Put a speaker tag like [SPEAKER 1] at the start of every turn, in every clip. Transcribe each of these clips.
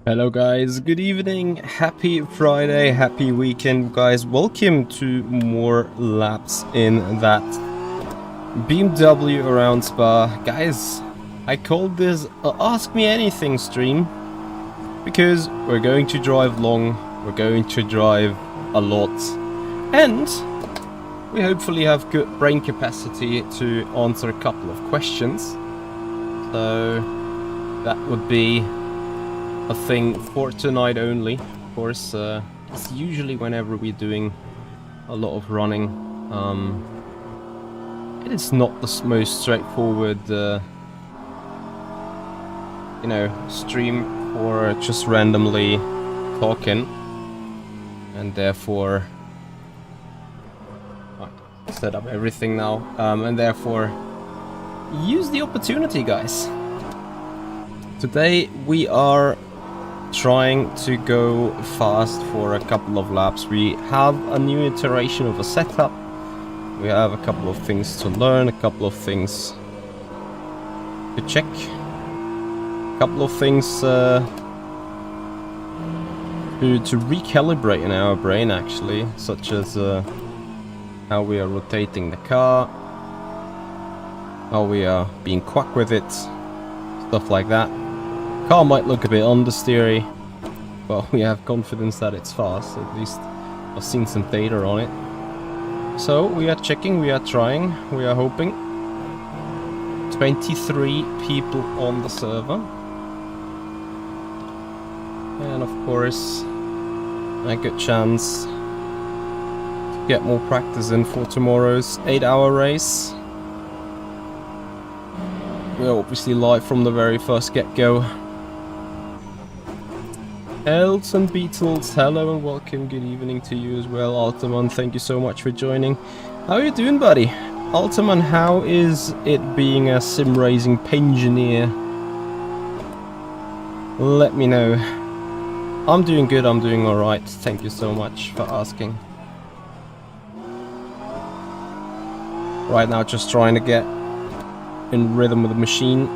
[SPEAKER 1] Hello guys, good evening, happy Friday, happy weekend guys. Welcome to more laps in that BMW around Spa. Guys, I called this a Ask Me Anything stream because we're going to drive long, we're going to drive a lot, and we hopefully have good brain capacity to answer a couple of questions. So that would be a thing for tonight only. Of course, it's usually whenever we're doing a lot of running. It is not the most straightforward, stream for just randomly talking, and therefore I set up everything now, and therefore use the opportunity, guys. Today we are trying to go fast for a couple of laps. We have a new iteration of a setup. We have a couple of things to learn, a couple of things to check, a couple of things to recalibrate in our brain actually, such as how we are rotating the car, how we are being quick with it, stuff like that. Car might look a bit understeery, but we have confidence that it's fast. At least I've seen some data on it. So we are checking, we are trying, we are hoping. 23 people on the server. And of course, a good chance to get more practice in for tomorrow's 8-hour race. We're obviously live from the very first get-go. Elton Beatles, hello and welcome, good evening to you as well. Altaman, thank you so much for joining. How are you doing, buddy? Altaman, how is it being a sim racing pensioner? Let me know. I'm doing good, I'm doing alright, thank you so much for asking. Right now just trying to get in rhythm with the machine.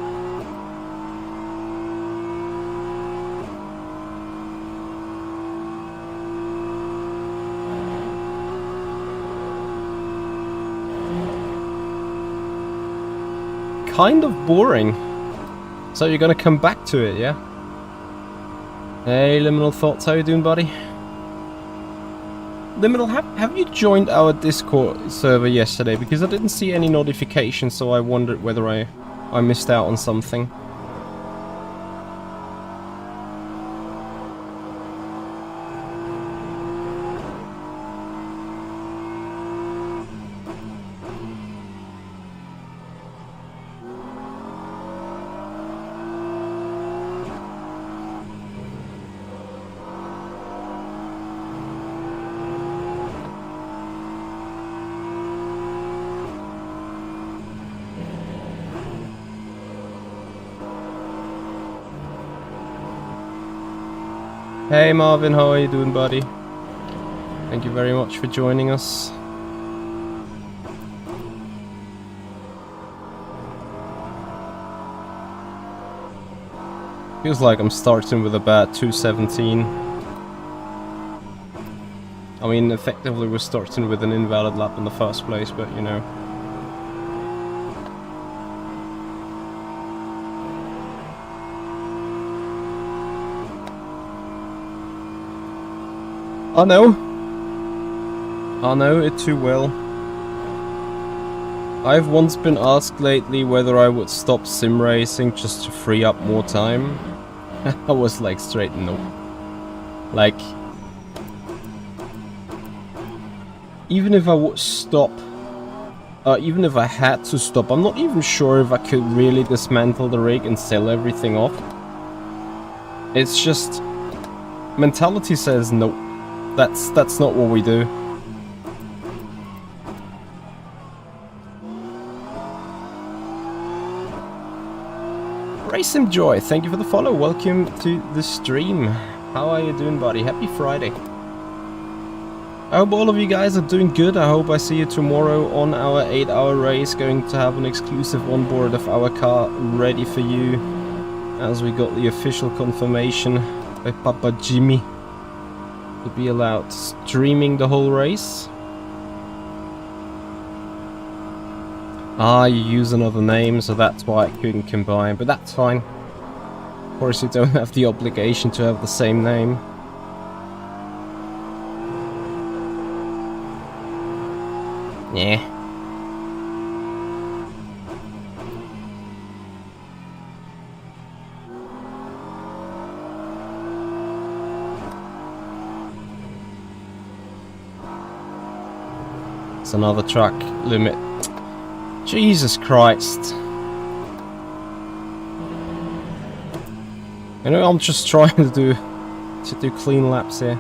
[SPEAKER 1] Kind of boring. So you're gonna come back to it, yeah? Hey, Liminal Thoughts, how you doing, buddy? Liminal, have you joined our Discord server yesterday? Because I didn't see any notifications, so I wondered whether I missed out on something. Hey Marvin, how are you doing, buddy? Thank you very much for joining us. Feels like I'm starting with about 217. I mean, effectively we're starting with an invalid lap in the first place, but you know. I know it too well. I've once been asked lately whether I would stop sim racing just to free up more time. I was like straight no. Like, even if I would stop, even if I had to stop, I'm not even sure if I could really dismantle the rig and sell everything off. It's just, mentality says no. That's not what we do. Racing Joy, thank you for the follow. Welcome to the stream. How are you doing, buddy? Happy Friday. I hope all of you guys are doing good. I hope I see you tomorrow on our 8-hour race. Going to have an exclusive onboard of our car ready for you, as we got the official confirmation by Papa Jimmy to be allowed streaming the whole race. Ah, you use another name, so that's why I couldn't combine, but that's fine. Of course, you don't have the obligation to have the same name. Yeah. It's another track limit. Jesus Christ. You know, I'm just trying to do clean laps here.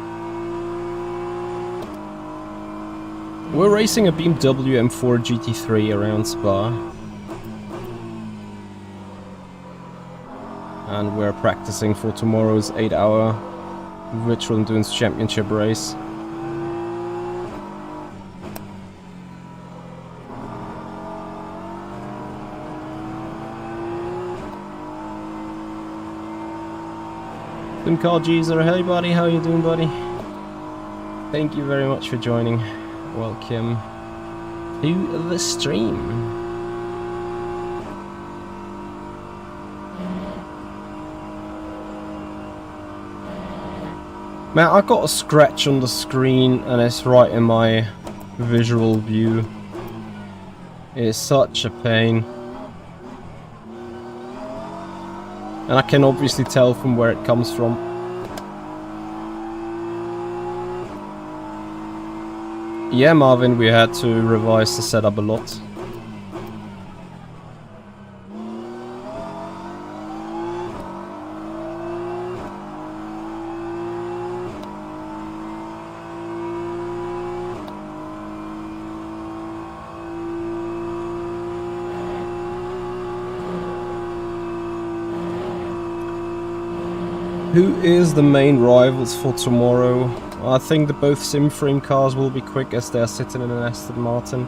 [SPEAKER 1] We're racing a BMW M4 GT3 around Spa. And we're practicing for tomorrow's 8-hour Virtual Endurance Championship race. Car Geezer, hey buddy, how you doing, buddy? Thank you very much for joining. Welcome to the stream. Man, I got a scratch on the screen and it's right in my visual view. It's such a pain. And I can obviously tell from where it comes from. Yeah, Marvin, we had to revise the setup a lot. Who is the main rivals for tomorrow? I think that both Simframe cars will be quick as they're sitting in an Aston Martin.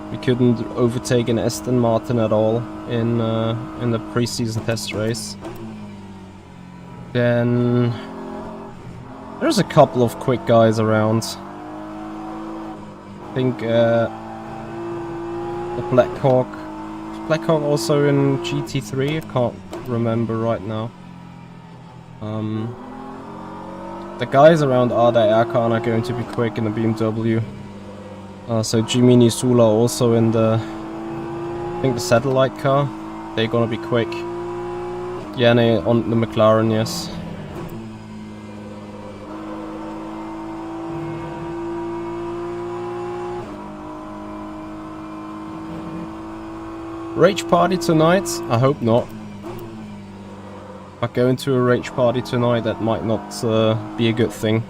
[SPEAKER 1] We couldn't overtake an Aston Martin at all in the pre-season test race. Then there's a couple of quick guys around. I think the Blackhawk also in GT3. I can't remember right now. The guys around Arda Erkan are going to be quick in the BMW. So Jimmy Nisula also in the, I think the satellite car. They're gonna be quick. Yanni on the McLaren, yes. Rage party tonight? I hope not. If I go into a rage party tonight, that might not be a good thing.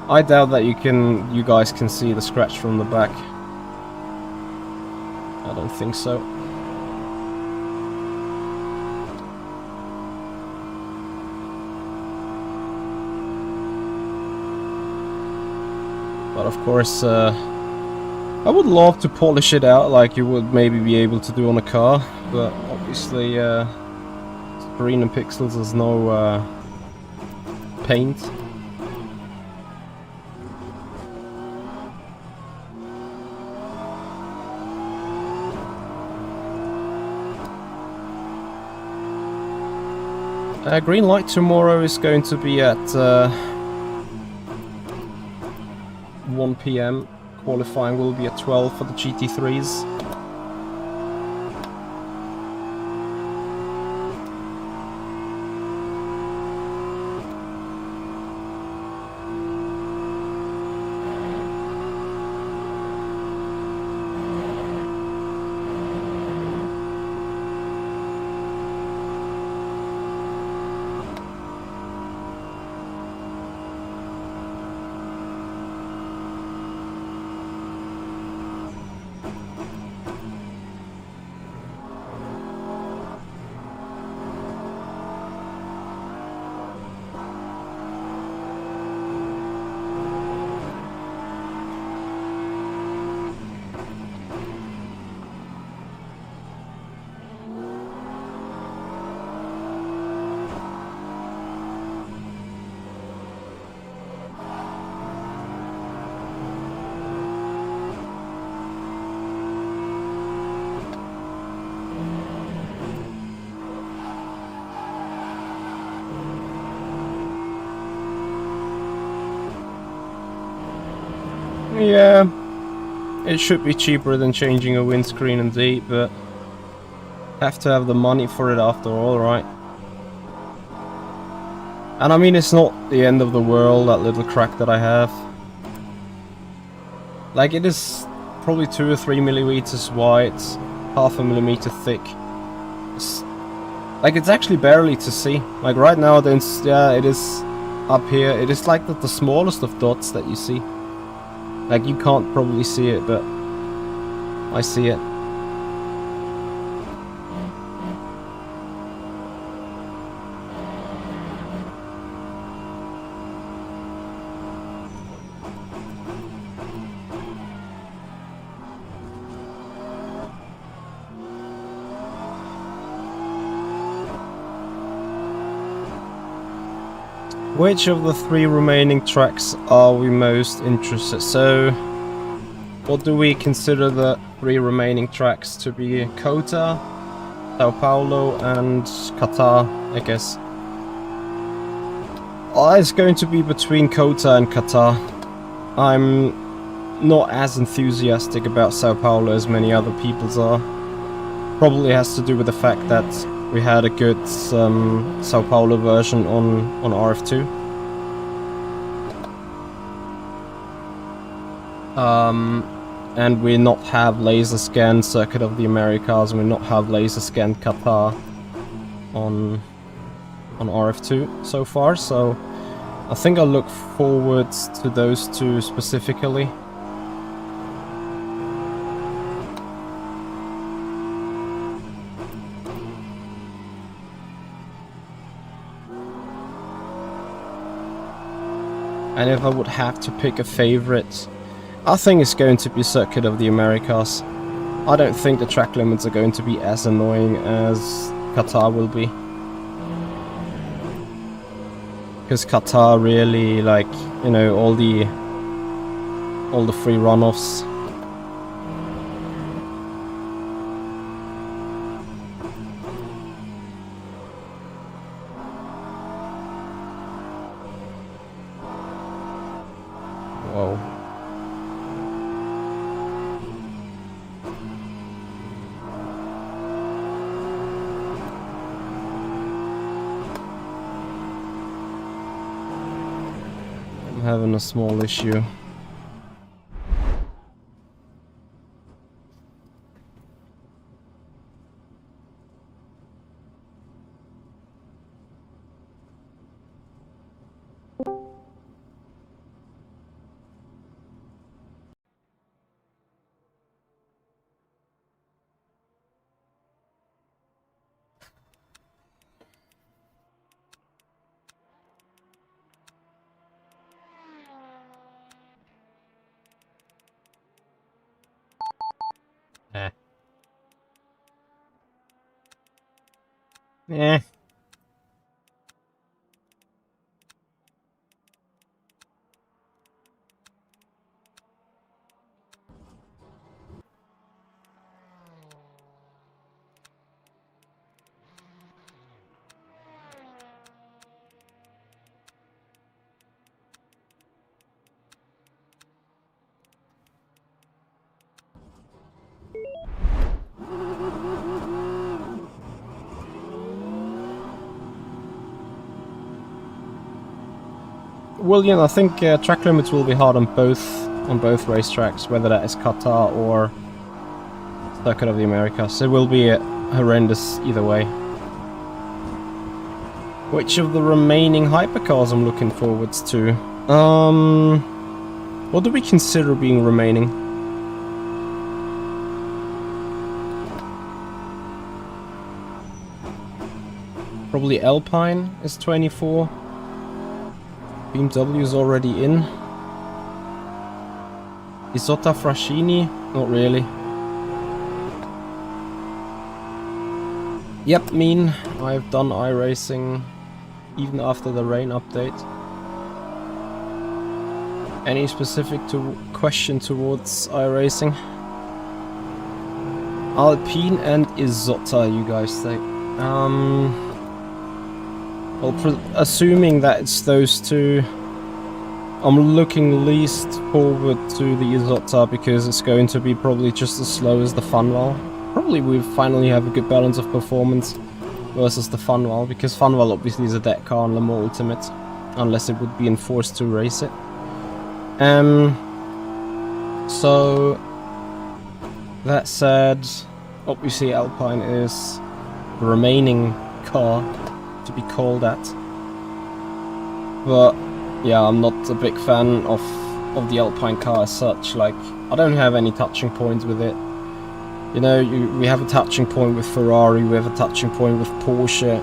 [SPEAKER 1] I doubt that you guys can see the scratch from the back. I don't think so. But of course, I would love to polish it out like you would maybe be able to do on a car, but obviously Green and Pixels has no paint. Green light tomorrow is going to be at 1 PM. Qualifying will be at 12 for the GT3s. Yeah, it should be cheaper than changing a windscreen indeed, but have to have the money for it after all, right? And I mean, it's not the end of the world, that little crack that I have. Like, it is probably 2 or 3 millimeters wide, half a millimeter thick. Like, it's actually barely to see. Like, right now, yeah, it is up here. It is like the smallest of dots that you see. Like, you can't probably see it, but I see it. Which of the 3 remaining tracks are we most interested? So, what do we consider the 3 remaining tracks to be? Kota, Sao Paulo, and Qatar, I guess. It's going to be between Kota and Qatar. I'm not as enthusiastic about Sao Paulo as many other people are. Probably has to do with the fact that we had a good Sao Paulo version on RF2. And we not have laser scanned Circuit of the Americas, and we not have laser scanned Qatar on RF2 so far. So I think I'll look forward to those 2 specifically. And if I would have to pick a favorite, I think it's going to be Circuit of the Americas. I don't think the track limits are going to be as annoying as Qatar will be. Because Qatar really, like, you know, all the free runoffs. Whoa. I'm having a small issue. Eh. Well, you know, I think track limits will be hard on both racetracks, whether that is Qatar or Circuit of the Americas. It will be horrendous either way. Which of the remaining hypercars I'm looking forwards to? What do we consider being remaining? Probably Alpine is 24. BMW is already in. Isotta Fraschini? Not really. Yep, mean. I've done iRacing even after the rain update. Any specific question towards iRacing? Alpine and Isotta, you guys say. Well, assuming that it's those 2, I'm looking least forward to the Isotta because it's going to be probably just as slow as the Funwell. Probably we finally have a good balance of performance versus the Funwell, because Funwell obviously is a dead car on Le Mans Ultimate, unless it would be enforced to race it. So that said, obviously Alpine is the remaining car to be called at. But yeah, I'm not a big fan of the Alpine car as such. Like, I don't have any touching points with it. You know, we have a touching point with Ferrari, we have a touching point with Porsche,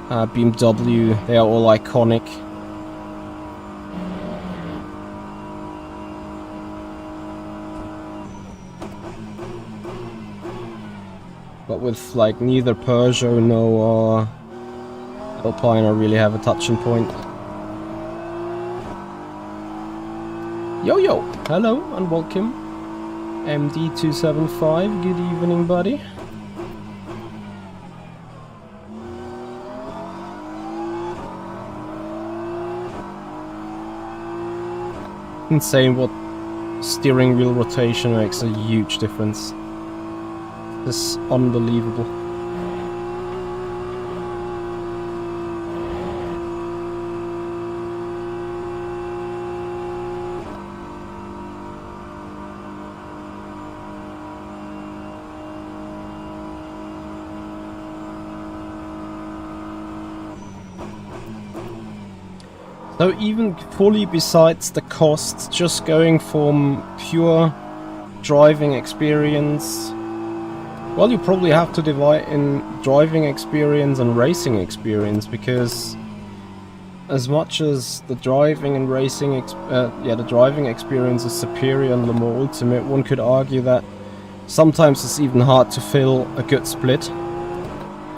[SPEAKER 1] BMW, they are all iconic. But with like neither Peugeot nor Alpine I really have a touching point. Yo yo, hello and welcome. MD275, good evening buddy. Insane what steering wheel rotation makes a huge difference. It's unbelievable. So even fully besides the costs, just going from pure driving experience, well, you probably have to divide in driving experience and racing experience, because as much as the driving and racing the driving experience is superior in Le Mans Ultimate, one could argue that sometimes it's even hard to fill a good split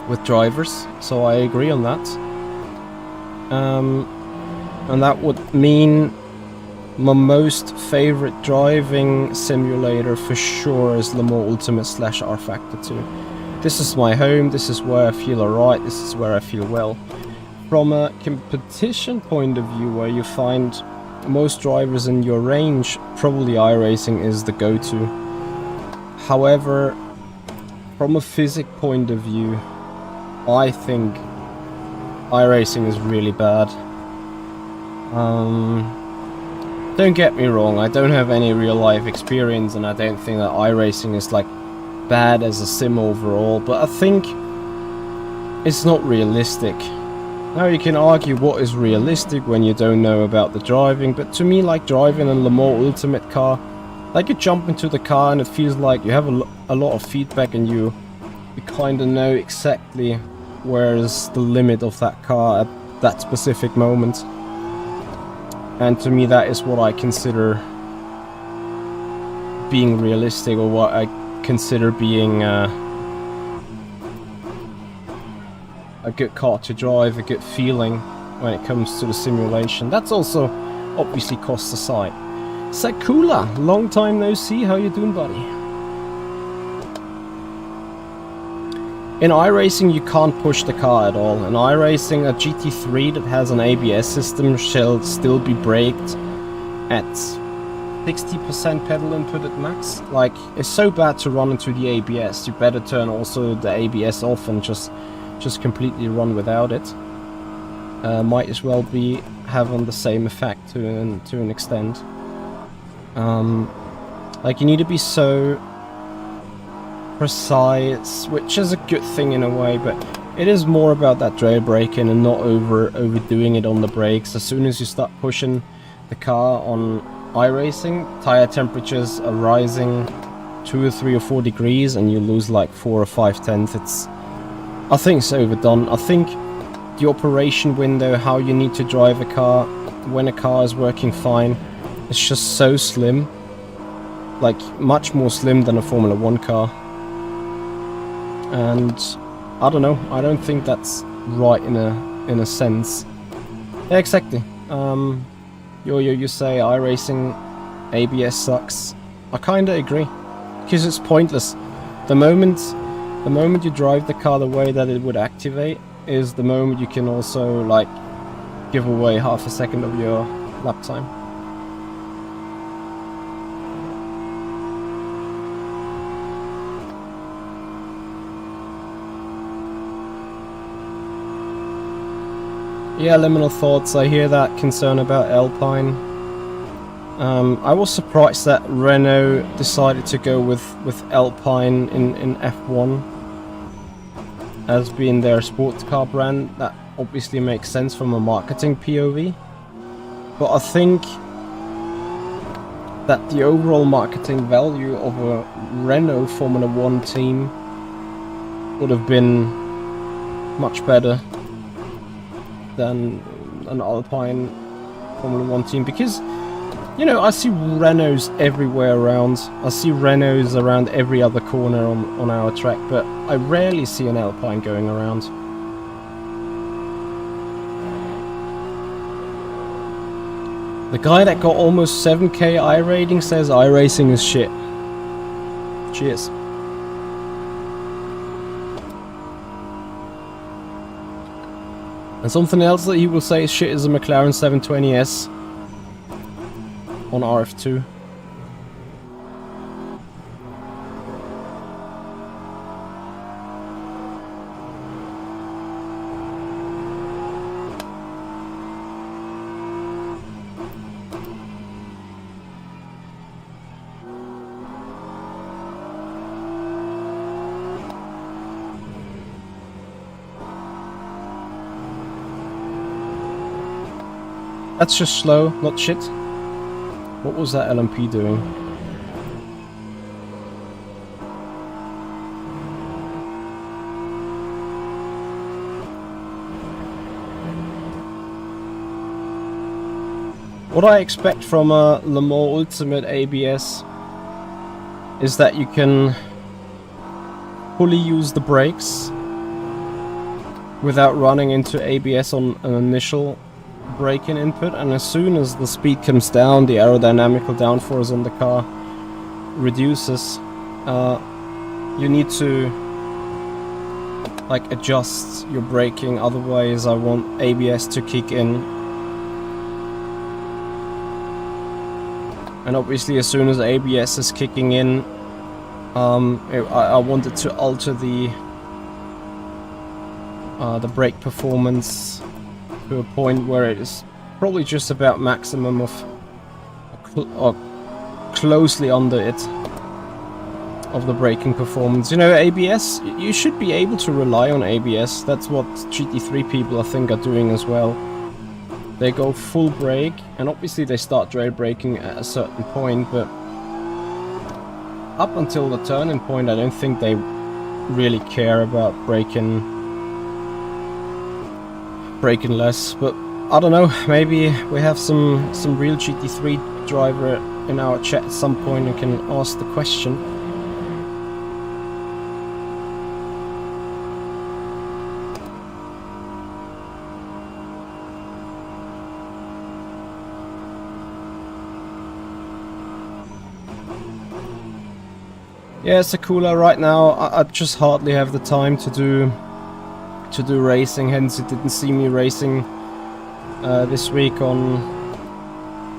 [SPEAKER 1] with drivers, so I agree on that. And that would mean my most favorite driving simulator for sure is Le Mans Ultimate / R Factor 2. This is my home, this is where I feel alright, this is where I feel well. From a competition point of view, where you find most drivers in your range, probably iRacing is the go-to. However, from a physics point of view, I think iRacing is really bad. Don't get me wrong, I don't have any real life experience and I don't think that iRacing is like bad as a sim overall, but I think it's not realistic. Now you can argue what is realistic when you don't know about the driving, but to me, like driving a Le Mans Ultimate car, like you jump into the car and it feels like you have a lot of feedback and you kind of know exactly where is the limit of that car at that specific moment. And to me that is what I consider being realistic, or what I consider being a good car to drive, a good feeling when it comes to the simulation. That's also obviously cost aside. Sakula, long time no see, how you doing buddy? In iRacing you can't push the car at all. In iRacing, a GT3 that has an ABS system shall still be braked at 60% pedal input at max. Like, it's so bad to run into the ABS, you better turn also the ABS off and just completely run without it. Might as well be having the same effect to an extent. Like, you need to be so precise, which is a good thing in a way, but it is more about that trail braking and not overdoing it on the brakes. As soon as you start pushing the car on iRacing, tire temperatures are rising 2 or 3 or 4 degrees and you lose like 4 or 5 tenths. I think it's overdone. I think the operation window, how you need to drive a car when a car is working fine, it's just so slim, like much more slim than a Formula 1 car. And I don't know, I don't think that's right in a sense. Yeah, exactly. You say iRacing ABS sucks. I kinda agree, because it's pointless. The moment you drive the car the way that it would activate is the moment you can also like give away half a second of your lap time. Yeah, liminal thoughts. I hear that concern about Alpine. I was surprised that Renault decided to go with Alpine in F1 as being their sports car brand. That obviously makes sense from a marketing POV. But I think that the overall marketing value of a Renault Formula 1 team would have been much better than an Alpine Formula 1 team, because, you know, I see Renaults everywhere around. I see Renaults around every other corner on our track, but I rarely see an Alpine going around. The guy that got almost 7k iRating says iRacing is shit. Cheers. And something else that he will say is shit is a McLaren 720S on RF2. That's just slow, not shit. What was that LMP doing? What I expect from a Le Mans Ultimate ABS is that you can fully use the brakes without running into ABS on an initial braking input, and as soon as the speed comes down, the aerodynamical downforce on the car reduces. You need to like adjust your braking, otherwise I want ABS to kick in. And obviously as soon as ABS is kicking in, I wanted to alter the brake performance to a point where it is probably just about maximum of, or closely under it, of the braking performance. You know, ABS, you should be able to rely on ABS. That's what GT3 people I think are doing as well. They go full brake, and obviously they start dry braking at a certain point, but up until the turning point I don't think they really care about braking less. But I don't know, maybe we have some real GT3 driver in our chat at some point who can ask the question. Yeah, Sakula, right now I just hardly have the time to do racing, hence you didn't see me racing this week on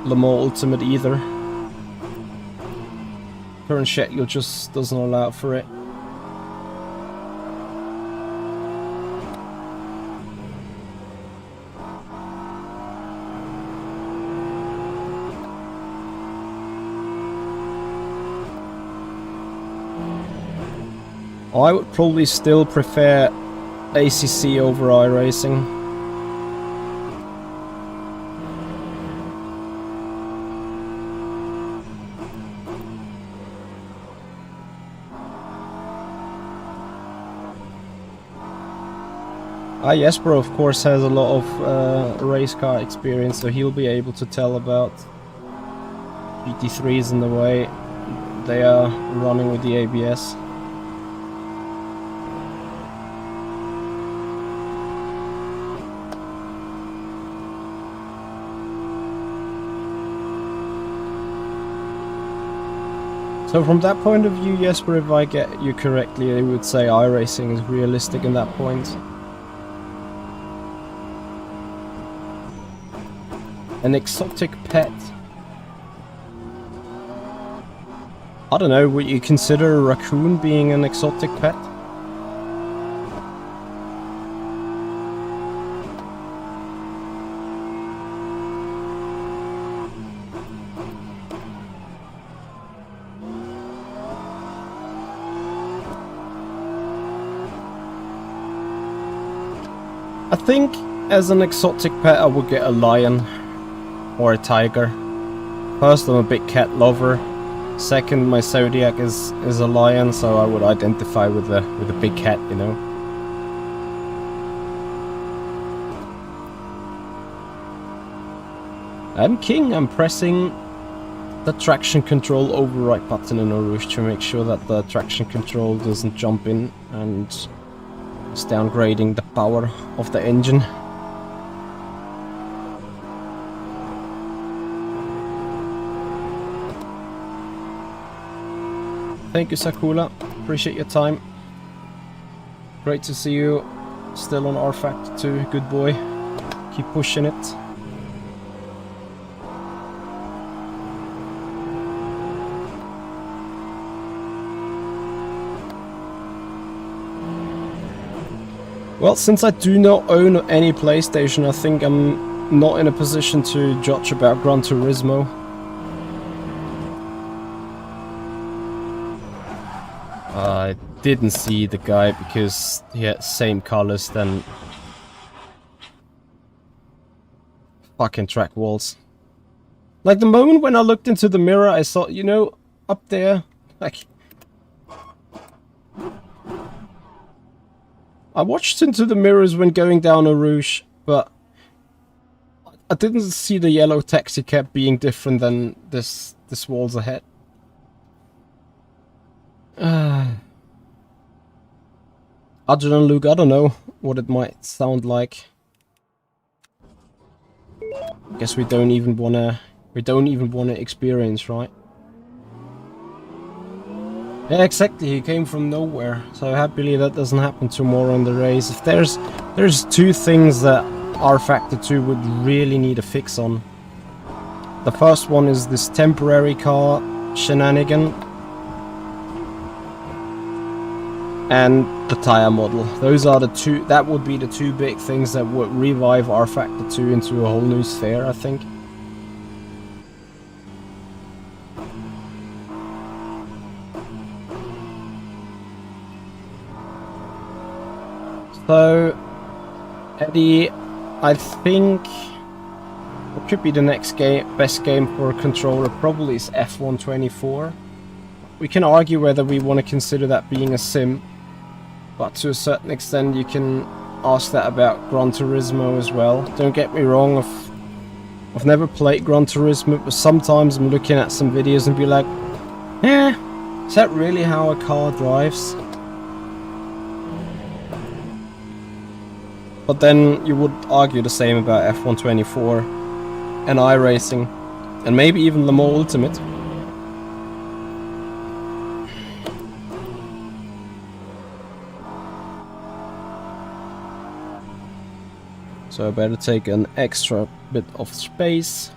[SPEAKER 1] Le Mans Ultimate either. Current schedule just doesn't allow for it. I would probably still prefer ACC over iRacing. Jesper of course has a lot of race car experience, so he'll be able to tell about GT3s and the way they are running with the ABS. So from that point of view, Jesper, if I get you correctly, I would say iRacing is realistic in that point. An exotic pet. I don't know, would you consider a raccoon being an exotic pet? I think as an exotic pet I would get a lion or a tiger. First, I'm a big cat lover. Second, my zodiac is a lion, so I would identify with a big cat, you know. I'm king. I'm pressing the traction control override button in Rouge to make sure that the traction control doesn't jump in and is downgrading the power of the engine. Thank you, Sakula. Appreciate your time. Great to see you still on R Factor 2. Good boy. Keep pushing it. Well, since I do not own any PlayStation, I think I'm not in a position to judge about Gran Turismo. I didn't see the guy because he had same colors than fucking track walls. Like the moment when I looked into the mirror, I saw, you know, up there, like... I watched into the mirrors when going down a Rouge, but I didn't see the yellow taxi cab being different than this walls ahead. Other than Luke, I don't know what it might sound like. Guess we don't even wanna experience, right? Yeah, exactly. He came from nowhere, so happily that doesn't happen tomorrow in the race. If there's two things that R Factor 2 would really need a fix on. The first one is this temporary car shenanigan, and the tire model. Those are the two. That would be the two big things that would revive R Factor 2 into a whole new sphere, I think. So, Eddie, I think what could be the next best game for a controller probably is F1 24. We can argue whether we want to consider that being a sim, but to a certain extent you can ask that about Gran Turismo as well. Don't get me wrong, I've never played Gran Turismo, but sometimes I'm looking at some videos and be like, is that really how a car drives? But then you would argue the same about F1 24 and iRacing, and maybe even Le Mans Ultimate. So I better take an extra bit of space.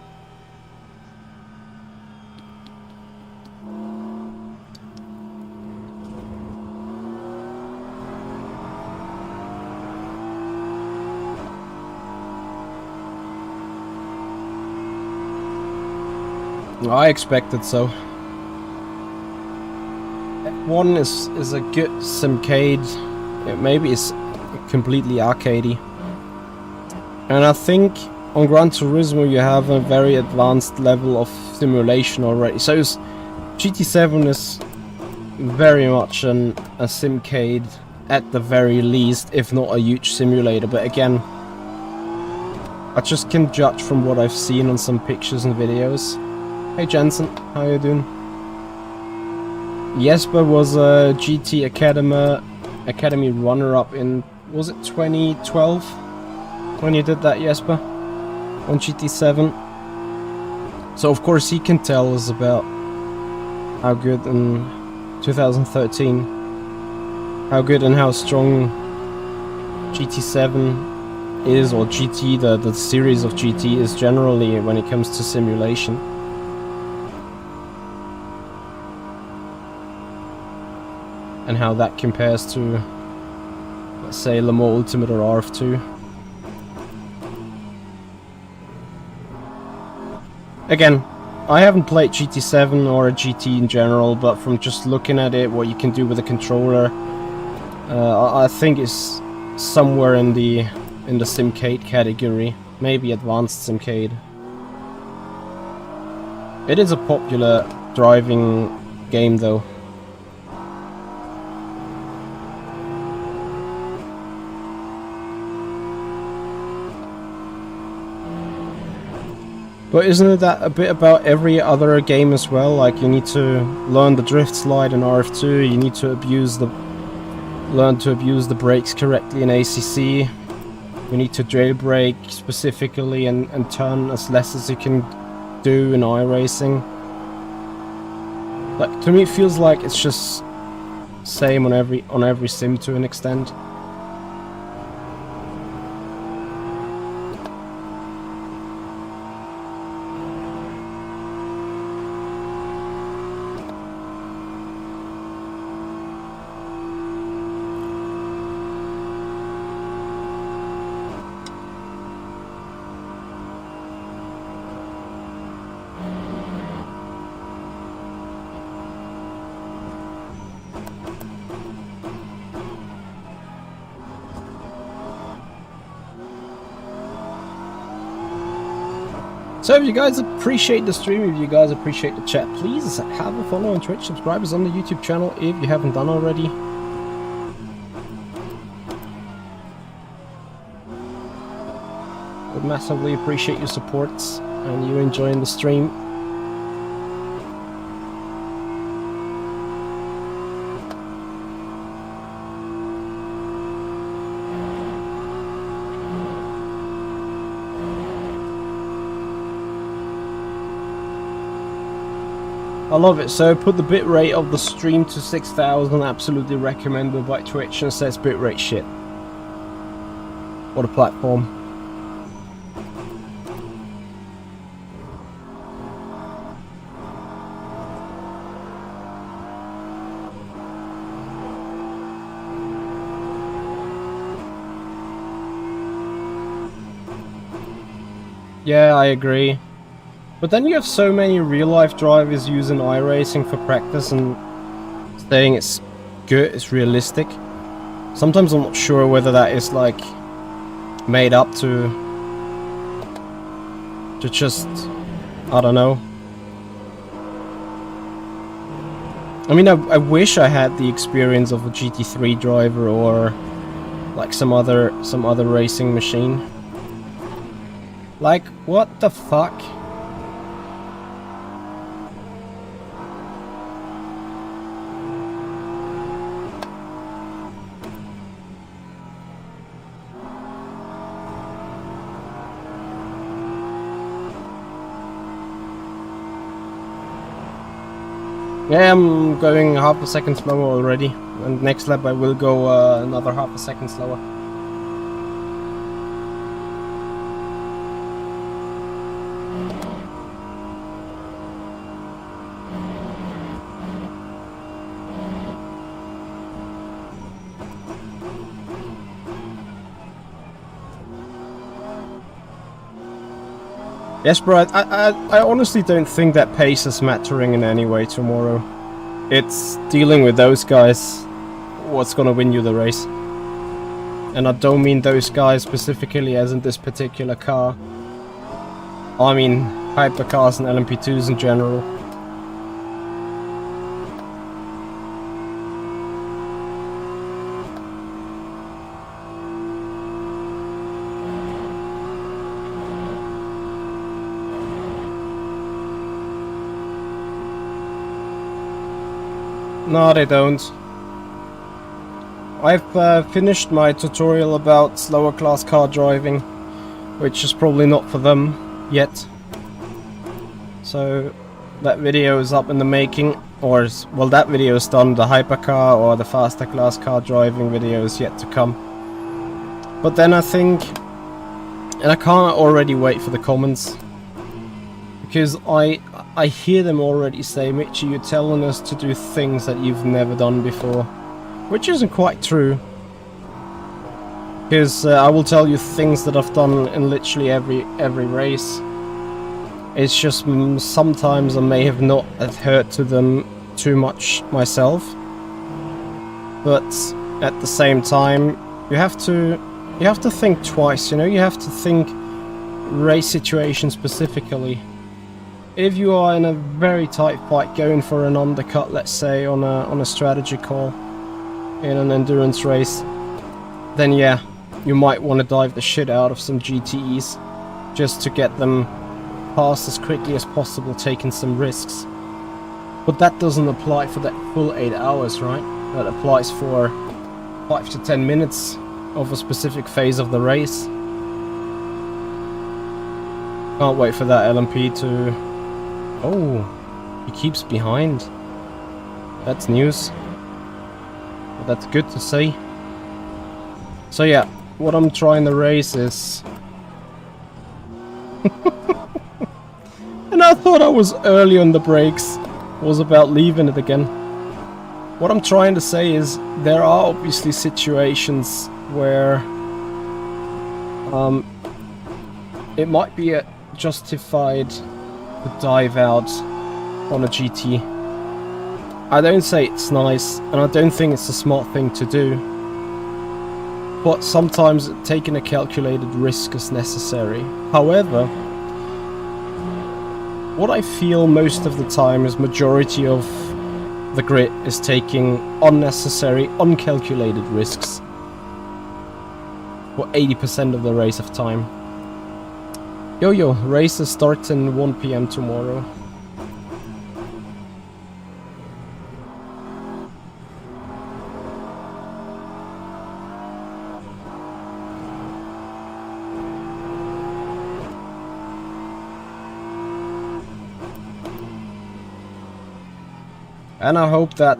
[SPEAKER 1] I expected so. F1 is a good simcade. Maybe it's completely arcadey. And I think on Gran Turismo you have a very advanced level of simulation already. So GT7 is very much a simcade at the very least, if not a huge simulator. But again, I just can judge from what I've seen on some pictures and videos. Hey Jensen, how you doing? Jesper was a GT Academy runner-up in, was it 2012? When you did that, Jesper? On GT7? So of course he can tell us about how good in 2013, how good and how strong GT7 is, or GT, the series of GT is generally when it comes to simulation. And how that compares to, let's say, Le Mans Ultimate or RF2. Again, I haven't played GT7 or a GT in general, but from just looking at it, what you can do with a controller, I think is somewhere in the in the Simcade category, maybe advanced Simcade. It is a popular driving game though. But isn't that a bit about every other game as well? Like, you need to learn the drift slide in RF2, you need to learn to abuse the brakes correctly in ACC. You need to jailbrake specifically and turn as less as you can do in iRacing. Like, to me it feels like it's just same on every sim to an extent. So if you guys appreciate the stream, if you guys appreciate the chat, please have a follow on Twitch, subscribe us on the YouTube channel if you haven't done already. Would massively appreciate your supports and you enjoying the stream. I love it. So put the bitrate of the stream to 6000, absolutely recommended by Twitch, and says bitrate shit. What a platform. Yeah, I agree. But then you have so many real-life drivers using iRacing for practice and saying it's good, it's realistic. Sometimes I'm not sure whether that is like made up to just, I don't know. I mean, I wish I had the experience of a GT3 driver or like some other racing machine. Like, what the fuck? Yeah, I'm going half a second slower already, and next lap I will go another half a second slower. Yes, bro, I honestly don't think that pace is mattering in any way tomorrow. It's dealing with those guys what's gonna win you the race. And I don't mean those guys specifically as in this particular car. I mean hypercars and LMP2s in general. No, they don't. I've finished my tutorial about slower class car driving, which is probably not for them yet. So that video is up in the making, or well, that video is done. The hypercar or the faster class car driving video is yet to come. But then I think, and I can't already wait for the comments, because I hear them already say, Mitchie, you're telling us to do things that you've never done before. Which isn't quite true. Because I will tell you things that I've done in literally every race. It's just sometimes I may have not adhered to them too much myself. But at the same time, you have to You have to think twice, you know, you have to think race situation specifically. If you are in a very tight fight going for an undercut, let's say on a strategy call in an endurance race, then yeah, you might want to dive the shit out of some GTEs just to get them past as quickly as possible, taking some risks. But that doesn't apply for that full 8 hours, right? That applies for 5 to 10 minutes of a specific phase of the race. Can't wait for that LMP to... Oh, he keeps behind. That's news. But that's good to see. So yeah, what I'm trying to race is... And I thought I was early on the brakes. Was about leaving it again. What I'm trying to say is there are obviously situations where it might be justified to dive out on a GT. I don't say it's nice, and I don't think it's a smart thing to do, but sometimes taking a calculated risk is necessary. However, what I feel most of the time is majority of the grid is taking unnecessary, uncalculated risks for 80% of the race of time. Yo, race is starting 1 PM tomorrow. And I hope that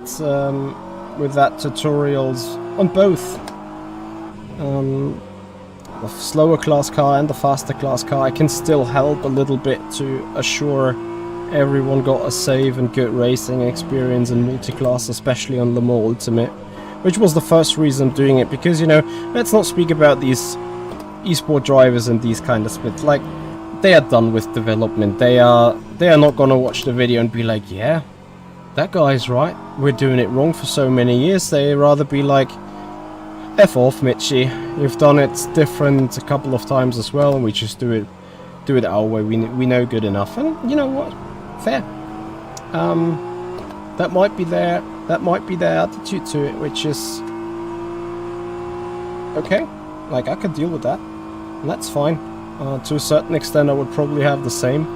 [SPEAKER 1] with that tutorials on both the slower class car and the faster class car, I can still help a little bit to assure everyone got a safe and good racing experience in multi-class, especially on Le Mans Ultimate, which was the first reason I'm doing it, because, you know, let's not speak about these esport drivers and these kind of splits. Like, they are done with development. They are not gonna watch the video and be like, yeah, that guy's right, we're doing it wrong for so many years. They rather be like, F off, Mitchie, you've done it different a couple of times as well, and we just do it our way, we know good enough. And you know what, fair. That might be their attitude to it, which is okay. Like, I could deal with that, and that's fine. To a certain extent I would probably have the same.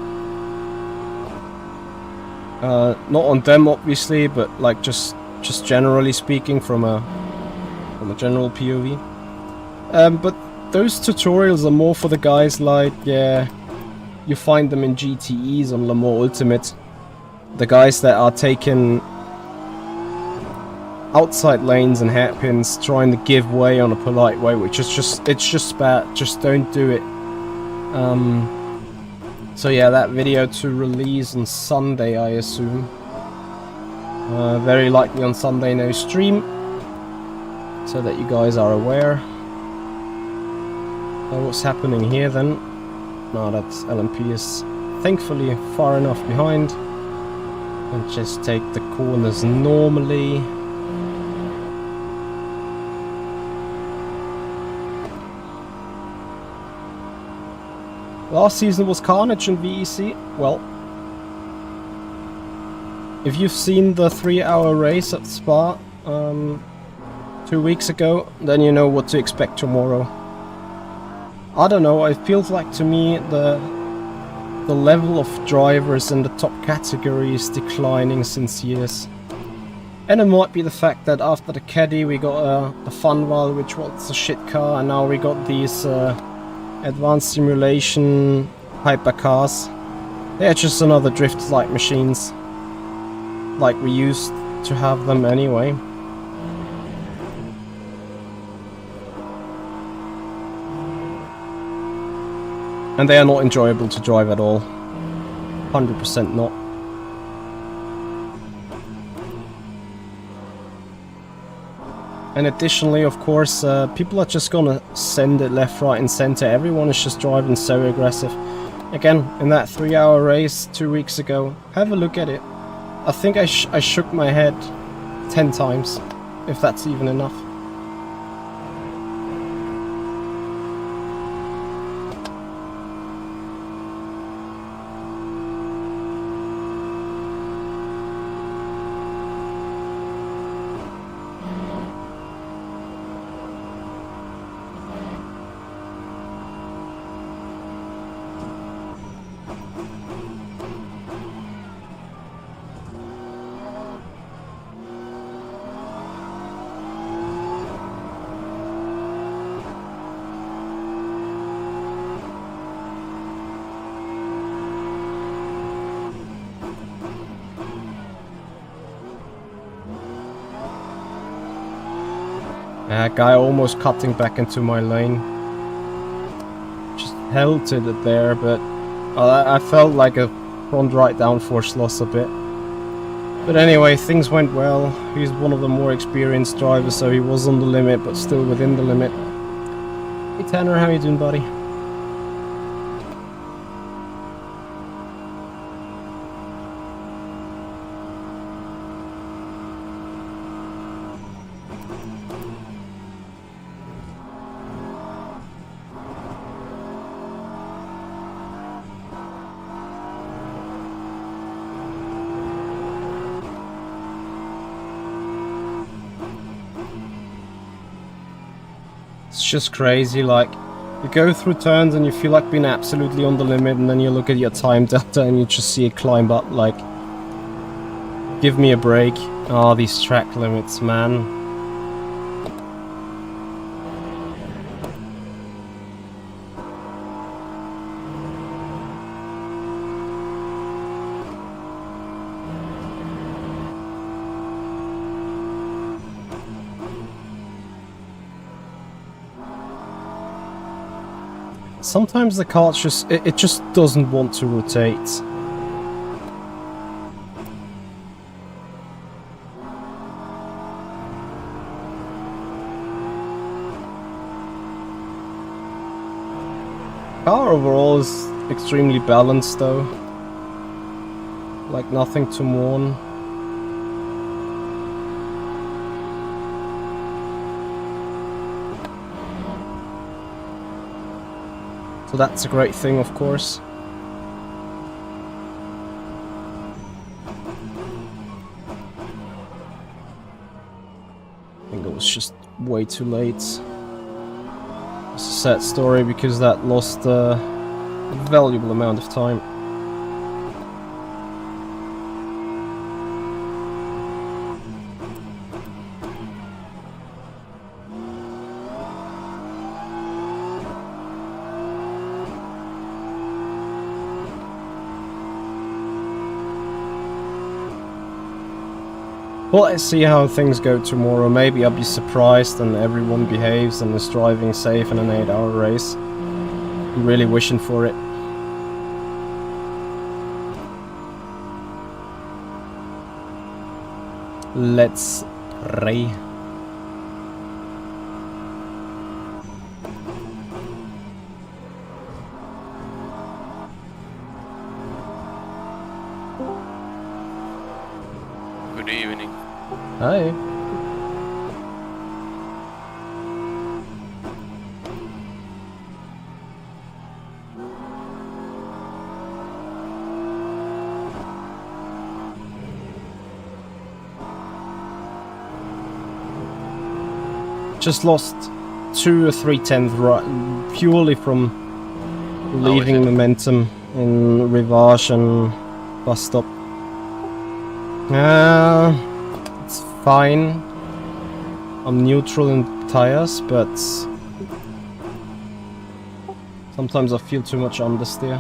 [SPEAKER 1] Not on them obviously, but like just generally speaking from a general POV. But those tutorials are more for the guys like, yeah, you find them in GTEs on Le Mans Ultimate. The guys that are taking outside lanes and hairpins, trying to give way on a polite way, which is it's just bad. Just don't do it. So yeah, that video to release on Sunday, I assume. Very likely on Sunday, no stream, so that you guys are aware. What's happening here then? No, that LMP is thankfully far enough behind. And just take the corners normally. Last season was carnage in VEC. Well, if you've seen the 3-hour race at Spa 2 weeks ago, then you know what to expect tomorrow. I don't know, it feels like to me the level of drivers in the top category is declining since years. And it might be the fact that after the Caddy we got the Funval, which was a shit car, and now we got these advanced simulation hypercars. They're just another drift-like machines, like we used to have them anyway. And they are not enjoyable to drive at all. 100% not. And additionally, of course, people are just gonna send it left, right and center. Everyone is just driving so aggressive. Again, in that 3-hour race 2 weeks ago, have a look at it. I think I shook my head 10 times, if that's even enough. Guy almost cutting back into my lane. Just held to it there, but I felt like a front right downforce loss a bit. But anyway, things went well. He's one of the more experienced drivers, so he was on the limit, but still within the limit. Hey Tanner, how you doing, buddy? It's just crazy, like, you go through turns and you feel like being absolutely on the limit, and then you look at your time delta and you just see it climb up, like, give me a break. Oh, these track limits, man. Sometimes the car just, it just doesn't want to rotate. Car overall is extremely balanced though. Like nothing to mourn. So that's a great thing, of course. I think it was just way too late. It's a sad story because that lost a valuable amount of time. Well, let's see how things go tomorrow. Maybe I'll be surprised and everyone behaves and is driving safe in an 8-hour race. I'm really wishing for it. Let's pray.
[SPEAKER 2] Good evening.
[SPEAKER 1] Hi. Just lost 2 or 3/10 right, purely from leaving momentum in Rivage and bus stop. It's fine. I'm neutral in tires, but sometimes I feel too much understeer.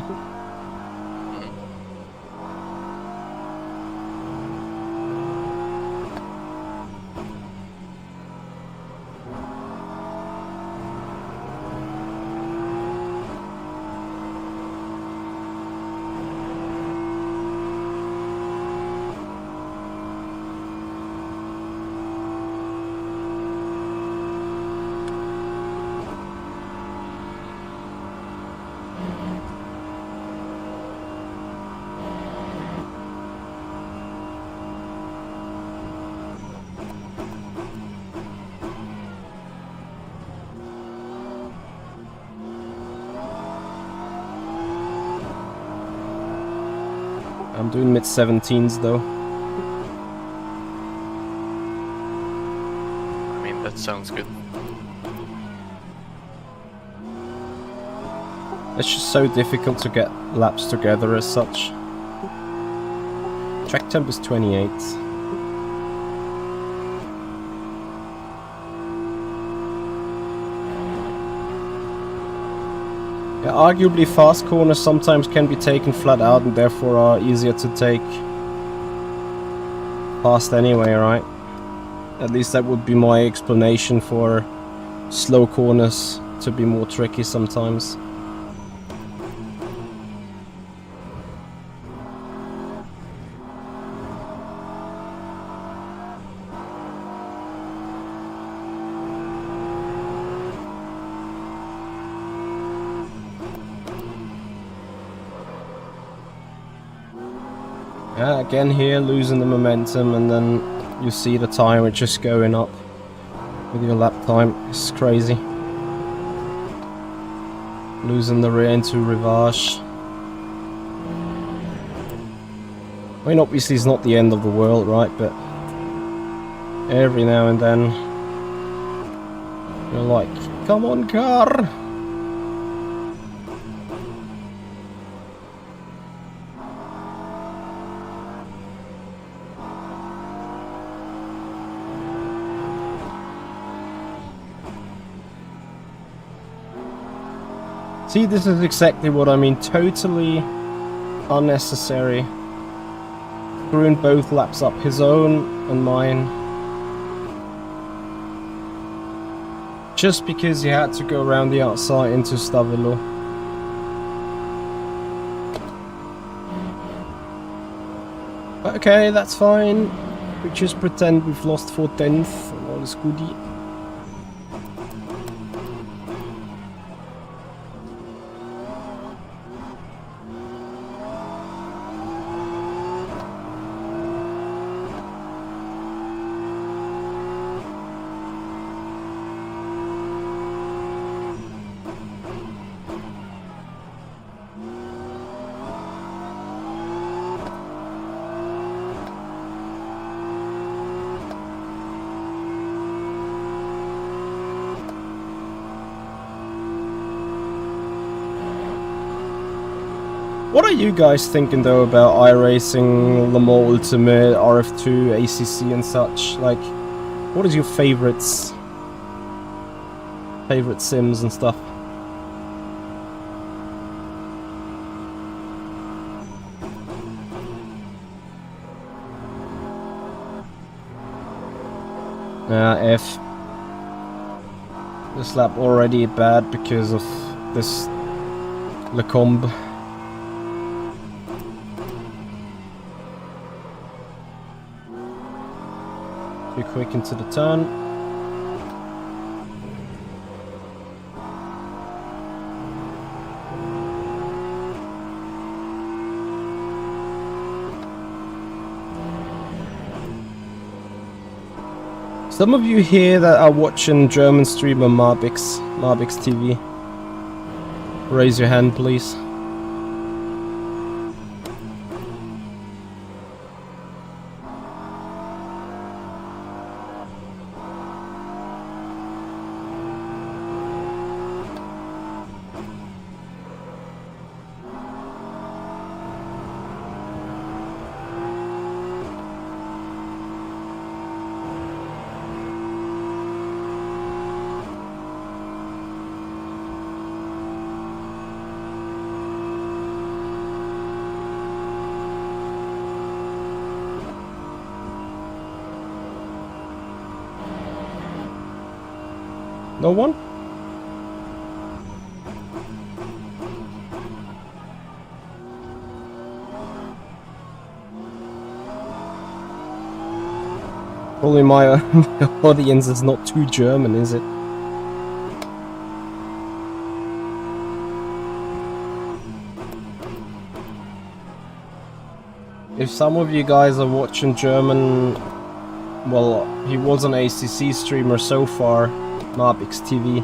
[SPEAKER 1] I'm doing mid-17s though.
[SPEAKER 2] I mean, that sounds good.
[SPEAKER 1] It's just so difficult to get laps together as such. Track temp is 28. Yeah, arguably fast corners sometimes can be taken flat out and therefore are easier to take fast anyway, right? At least that would be my explanation for slow corners to be more tricky sometimes. Again here, losing the momentum, and then you see the timer just going up with your lap time. It's crazy. Losing the rear into Rivage. I mean, obviously it's not the end of the world, right? But every now and then you're like, come on, car! See, this is exactly what I mean. Totally unnecessary. Screwing both laps up, his own and mine. Just because he had to go around the outside into Stavilo. Okay, that's fine. We just pretend we've lost 4/10 and all is goodie. What are you guys thinking though about iRacing, Le Mans Ultimate, RF2, ACC and such? Like, what is your favorites? Favorite sims and stuff? F. This lap already bad because of this Lecombe. Too quick into the turn. Some of you here that are watching German streamer Marbix TV, raise your hand please. No one? Probably my audience is not too German, is it? If some of you guys are watching German, well, he was an ACC streamer so far, Marbix TV.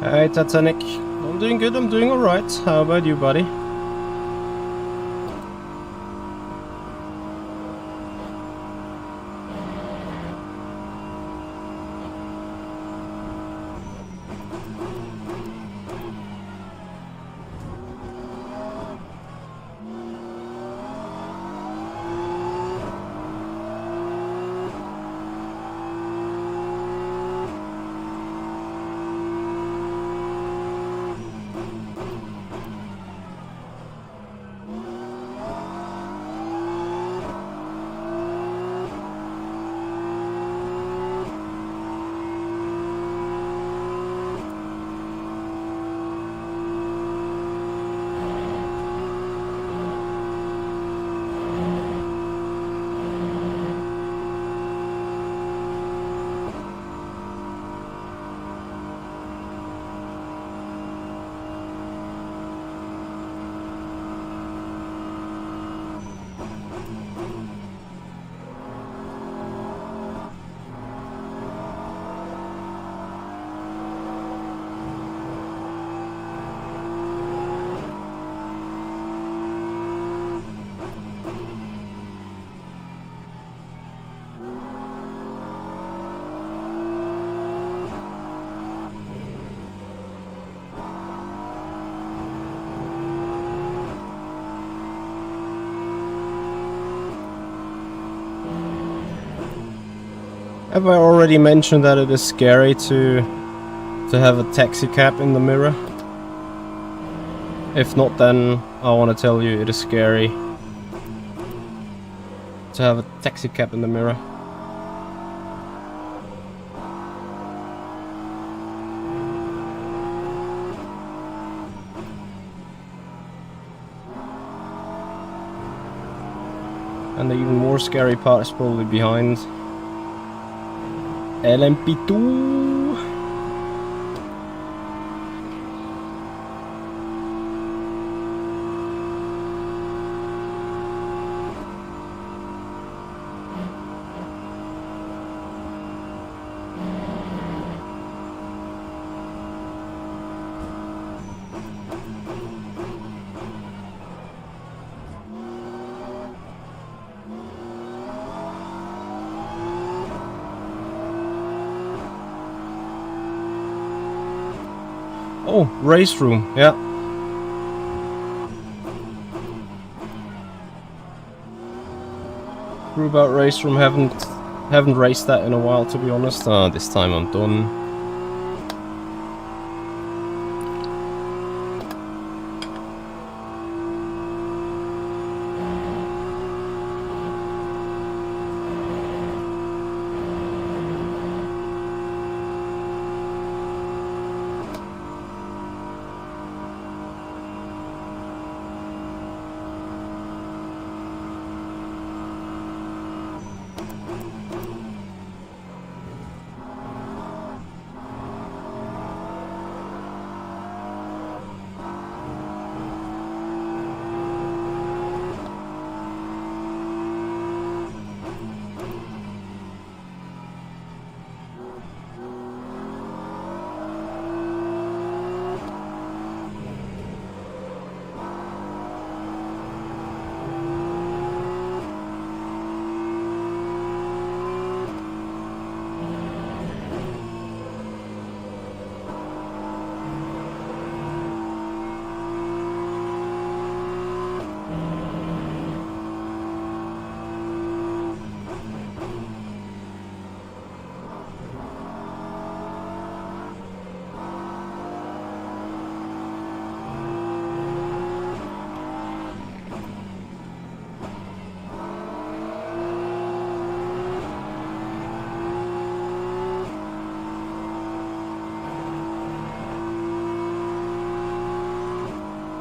[SPEAKER 1] Hey Titanic, I'm doing good, I'm doing alright. How about you, buddy? Have I already mentioned that it is scary to have a taxi cab in the mirror? If not, then I want to tell you it is scary to have a taxi cab in the mirror. And the even more scary part is probably behind. LMP2. Oh, race room, yeah. Group out race room, haven't raced that in a while, to be honest. This time I'm done.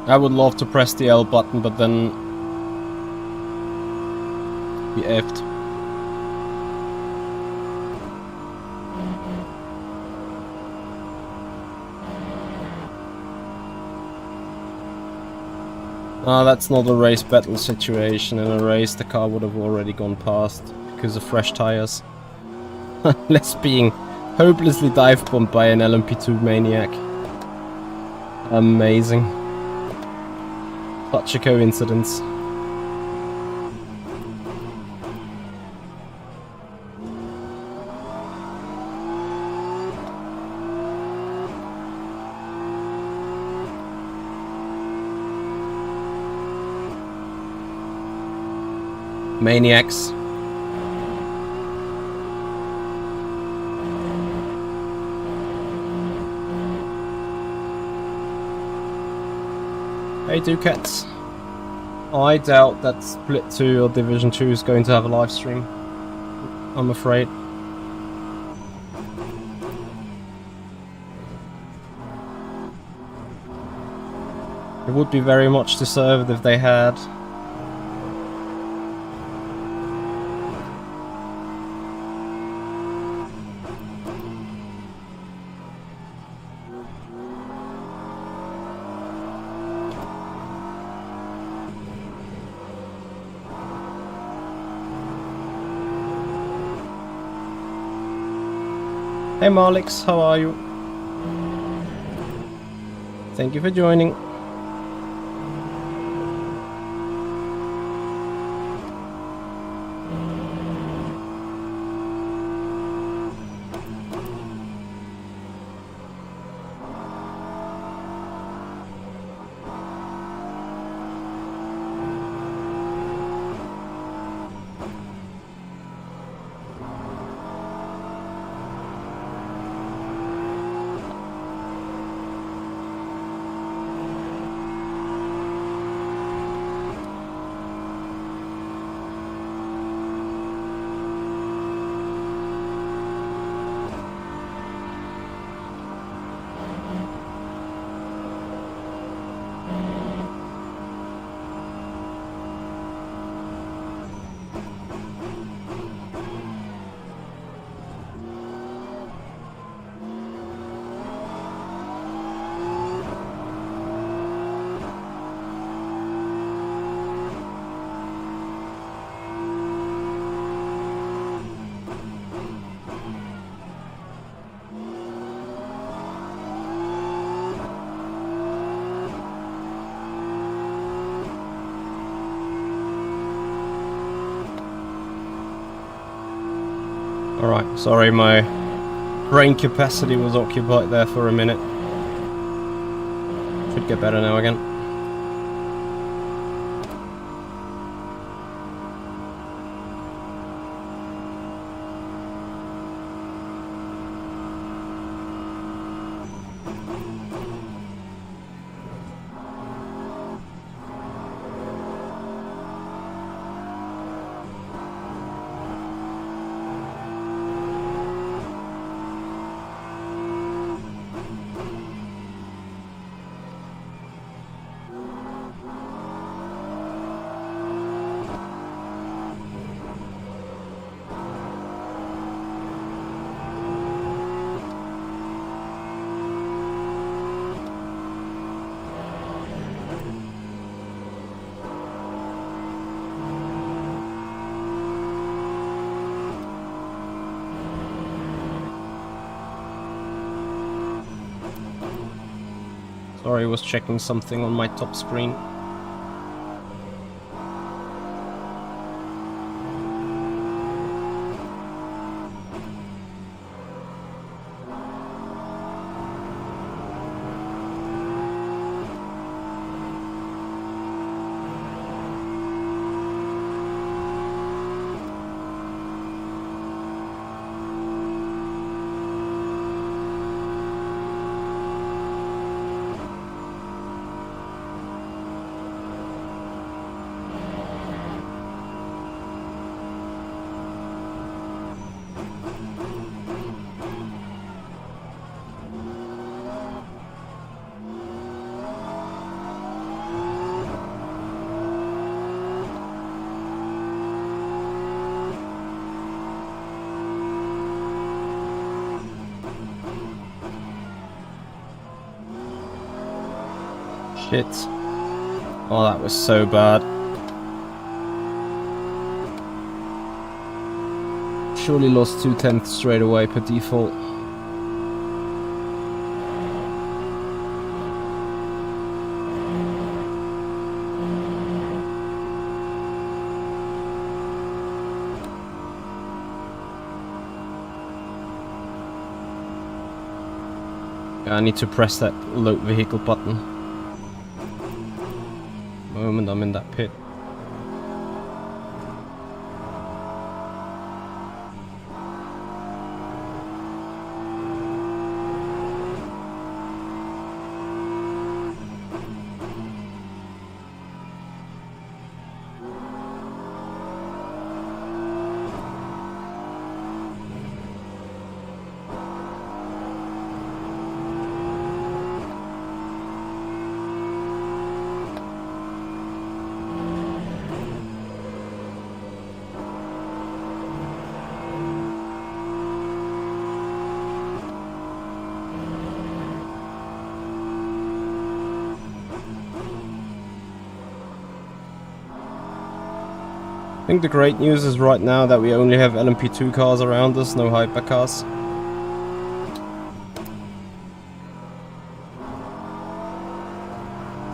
[SPEAKER 1] I would love to press the L button, but then be effed. That's not a race battle situation. In a race, the car would have already gone past because of fresh tires. Unless being hopelessly dive bombed by an LMP2 maniac. Amazing. Such a coincidence. Maniacs. Hey Ducats. I doubt that Split 2 or Division 2 is going to have a live stream. I'm afraid. It would be very much deserved if they had. Hey Marlix, how are you? Thank you for joining. Alright, sorry, my brain capacity was occupied there for a minute. Should get better now again. Sorry, I was checking something on my top screen. Shit. Oh, that was so bad. Surely lost 2/10 straight away per default. I need to press that load vehicle button. Moment I'm in that pit. I think the great news is right now that we only have LMP2 cars around us, no hypercars.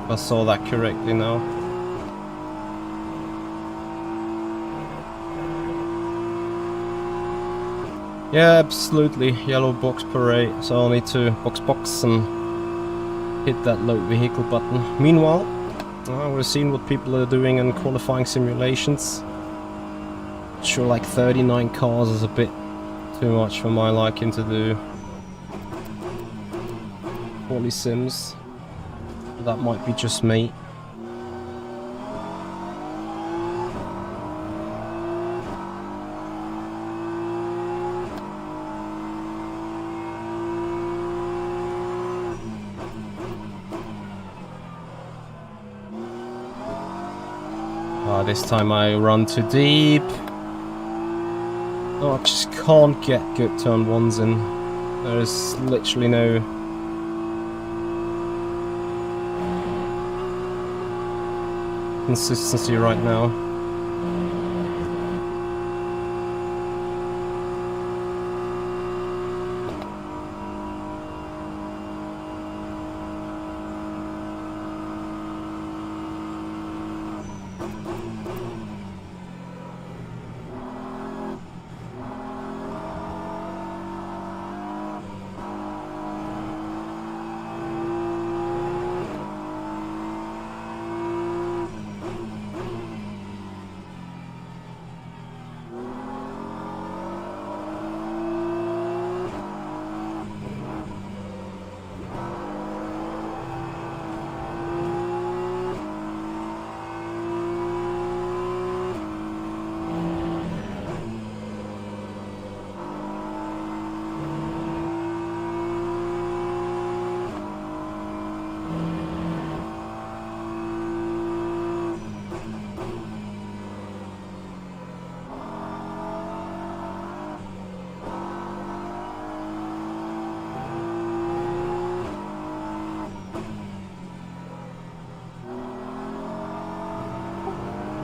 [SPEAKER 1] If I saw that correctly now. Yeah, absolutely. Yellow box parade. So I need to box and hit that load vehicle button. Meanwhile, we've seen what people are doing in qualifying simulations. Sure, like 39 cars is a bit too much for my liking to do. Quali sims. That might be just me. This time I run too deep. Oh, I just can't get good turn ones in. There is literally no... consistency right now.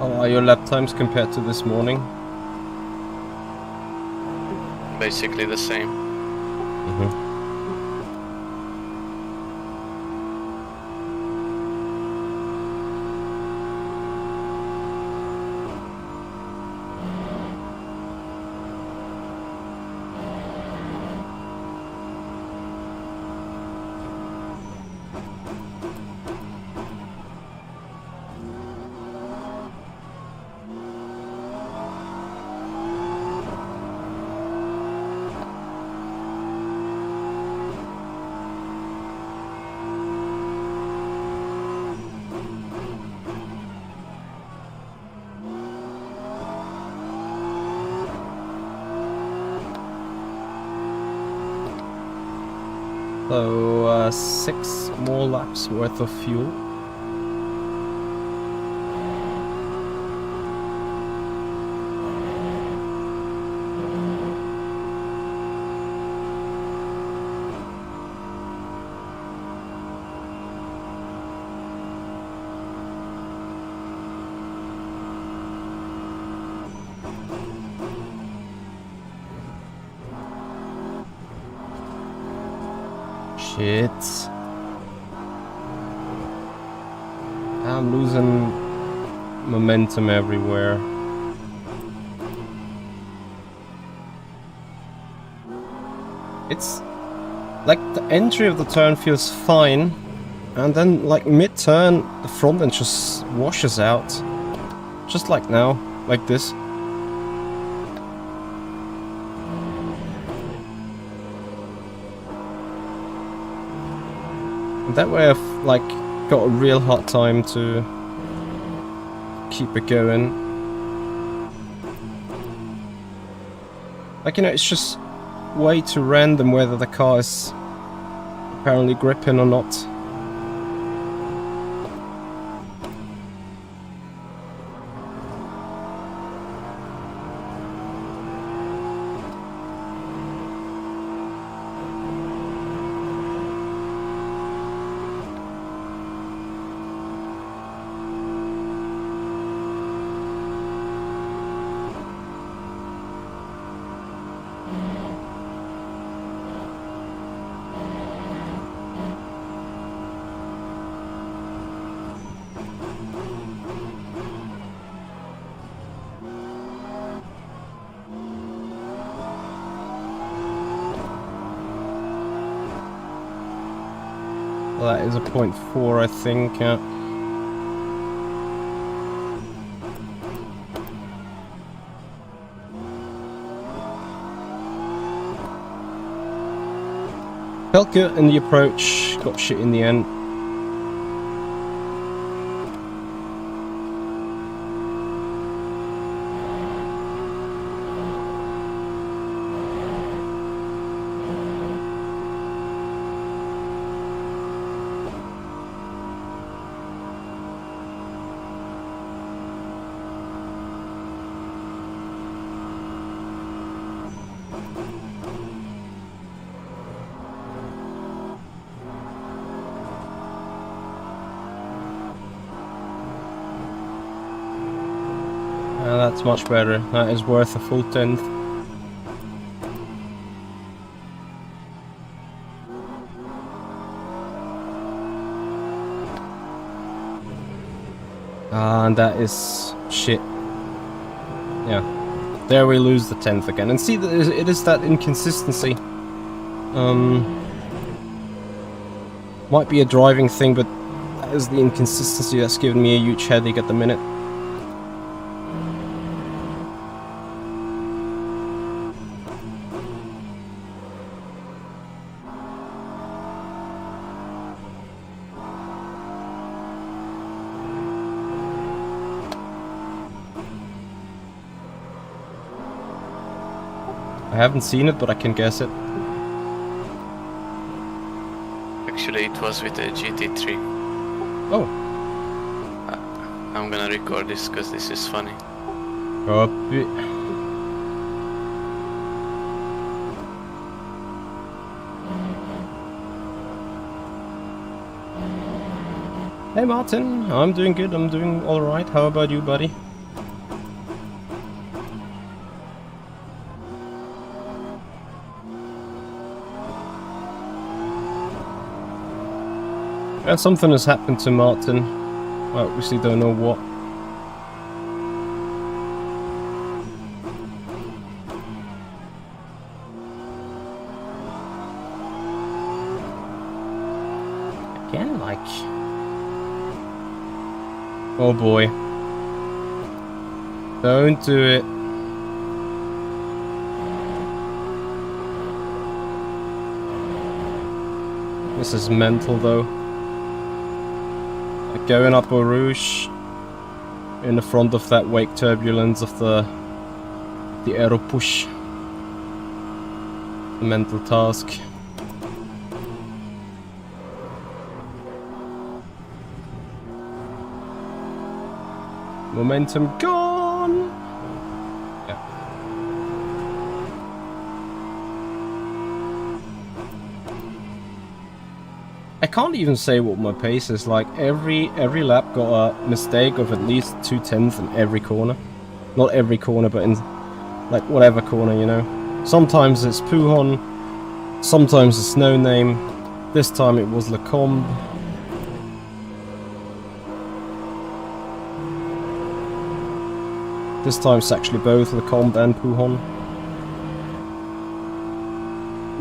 [SPEAKER 1] How are your lap times compared to this morning?
[SPEAKER 2] Basically the same.
[SPEAKER 1] So, 6 more laps worth of fuel. Shit. I'm losing momentum everywhere. Like, the entry of the turn feels fine, and then, like, mid-turn, the front end just washes out. Just like now, like this. And that way I've, like, got a real hard time to keep it going. Like, you know, it's just way too random whether the car is apparently gripping or not. Well, that is a 0.4, I think. Felt good in the approach, got shit in the end. That's much better. That is worth a full 10th. And that is shit. Yeah. There we lose the 10th again. And see, it is that inconsistency. Might be a driving thing, but that is the inconsistency that's given me a huge headache at the minute. I haven't seen it, but I can guess it.
[SPEAKER 2] Actually, it was with the GT3.
[SPEAKER 1] Oh.
[SPEAKER 2] I'm gonna record this because this is funny.
[SPEAKER 1] Copy. Hey Martin, I'm doing good, I'm doing alright. How about you, buddy? And something has happened to Martin. I obviously don't know what. Again, like... Oh boy. Don't do it. This is mental though. Going up Eau Rouge in the front of that wake turbulence of the aero push. The mental task. Momentum gone. Yeah. I can't even say what my pace is. Like every lap got a mistake of at least 2/10 in every corner. Not every corner, but in like whatever corner, you know. Sometimes it's Puhon, sometimes it's no name. This time it was Lecombe. This time it's actually both Lecombe and Puhon.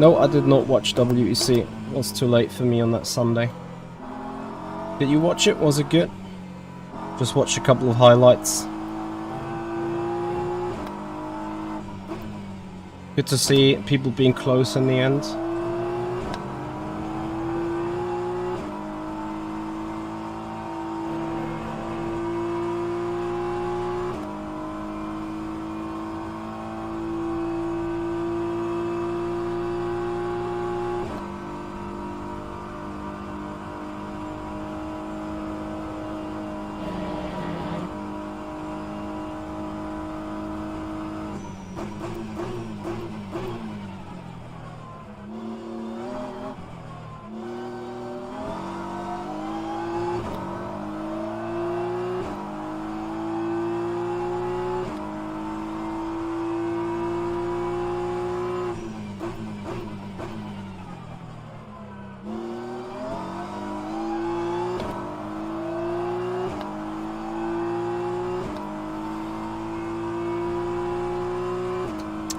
[SPEAKER 1] No, I did not watch WEC. It was too late for me on that Sunday. Did you watch it? Was it good? Just watched a couple of highlights. Good to see people being close in the end.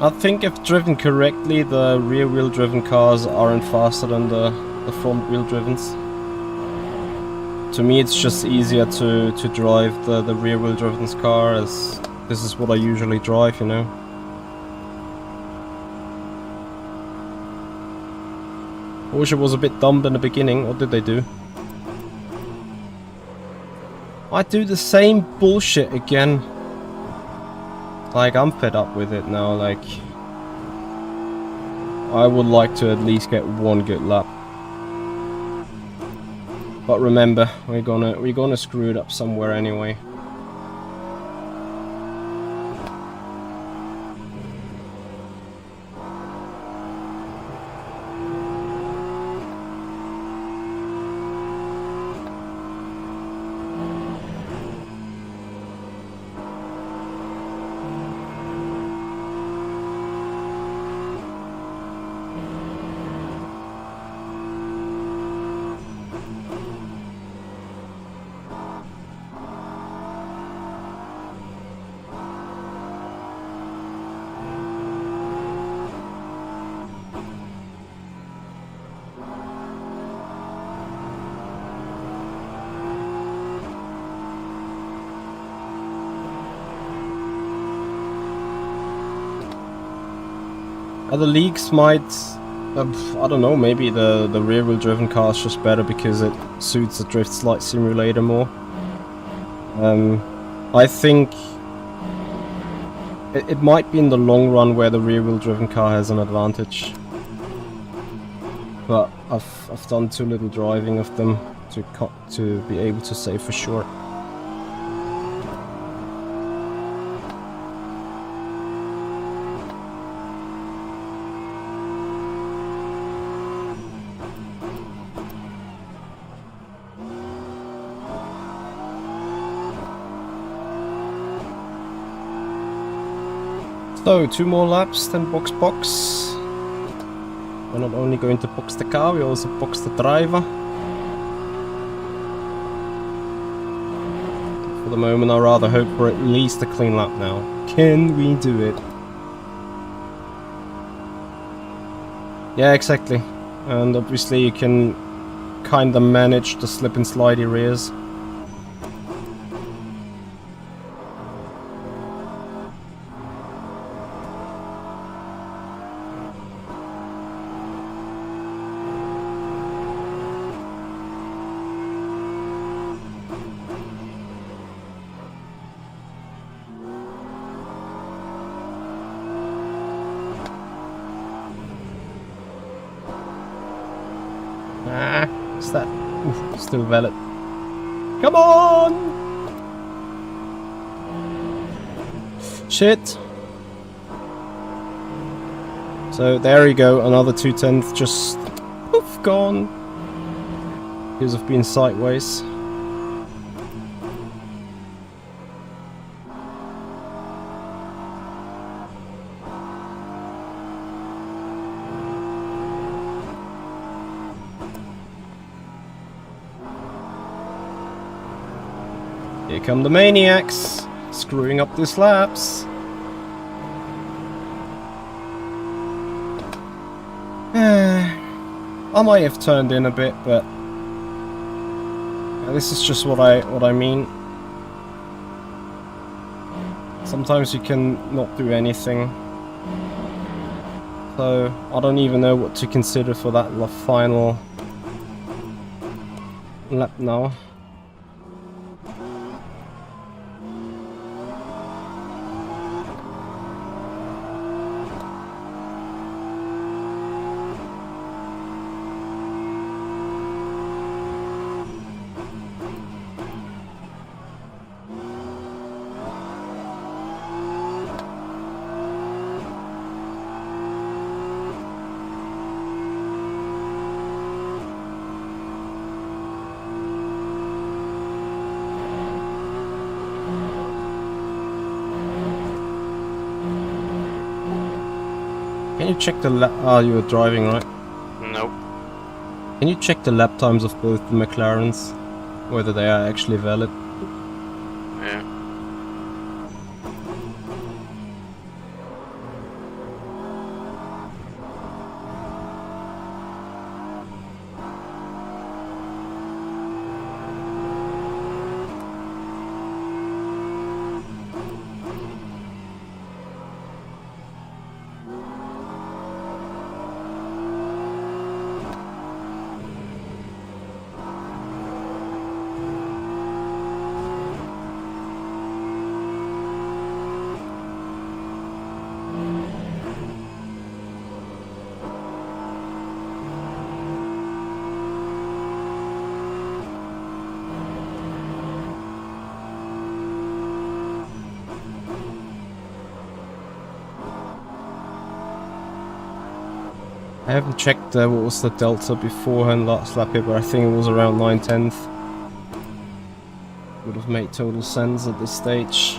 [SPEAKER 1] I think if driven correctly, the rear-wheel driven cars aren't faster than the front-wheel drivens. To me, it's just easier to drive the rear-wheel driven car, as this is what I usually drive, you know. I wish it was a bit dumb in the beginning. What did they do? I do the same bullshit again. Like, I'm fed up with it now. Like, I would like to at least get one good lap. But remember, we're gonna screw it up somewhere anyway. Other leagues might, I don't know, maybe the rear-wheel driven car is just better because it suits the Drift Slide Simulator more. I think it might be in the long run where the rear-wheel driven car has an advantage. But I've done too little driving of them to be able to say for sure. So, 2 more laps, then box. We're not only going to box the car, we also box the driver. For the moment, I rather hope for at least a clean lap now. Can we do it? Yeah, exactly. And obviously you can kinda manage the slip and slidey rears. What's that? Ooh, still valid. Come on! Shit. So there you go, another 2/10 just poof, gone. Because of being sideways. Here come the maniacs, screwing up these laps. I might have turned in a bit, but this is just what I mean. Sometimes you can not do anything. So I don't even know what to consider for that final lap now. Can you check the lap? Ah, you were driving, right?
[SPEAKER 2] Nope.
[SPEAKER 1] Can you check the lap times of both the McLarens? Whether they are actually valid?
[SPEAKER 2] Yeah.
[SPEAKER 1] I haven't checked what was the delta beforehand last lap here, but I think it was around 9/10. Would have made total sense at this stage.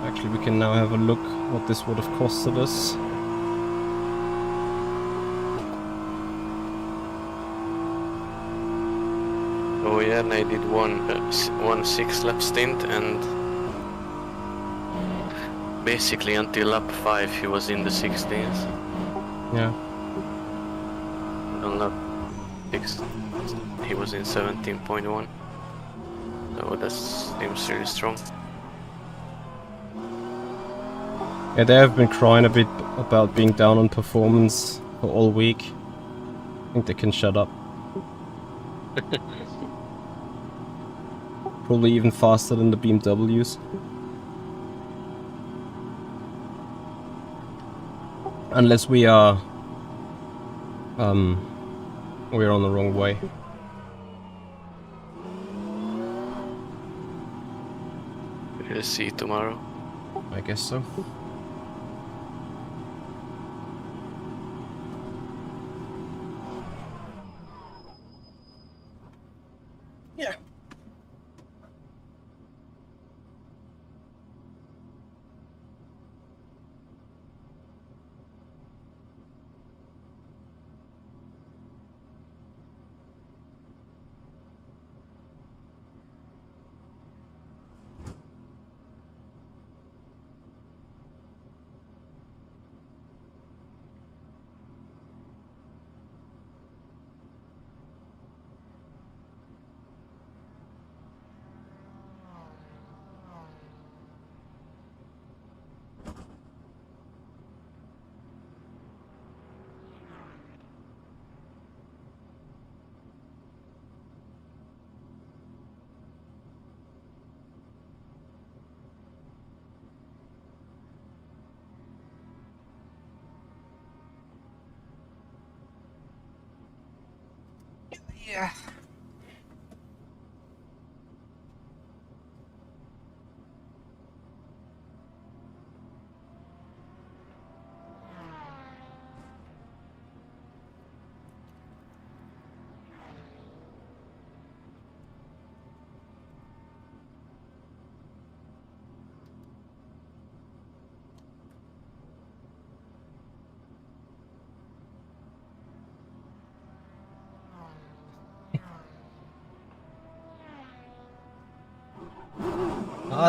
[SPEAKER 1] Actually, we can now have a look what this would have costed us.
[SPEAKER 2] Oh yeah, and I did one 6-lap stint, and basically until lap 5 he was in the 16s.
[SPEAKER 1] Yeah.
[SPEAKER 2] On lap 6 he was in 17.1. So that seems really strong.
[SPEAKER 1] Yeah, they have been crying a bit about being down on performance for all week. I think they can shut up. Probably even faster than the BMWs. Unless we are we're on the wrong way.
[SPEAKER 2] We'll see tomorrow.
[SPEAKER 1] I guess so. Yeah. Yeah.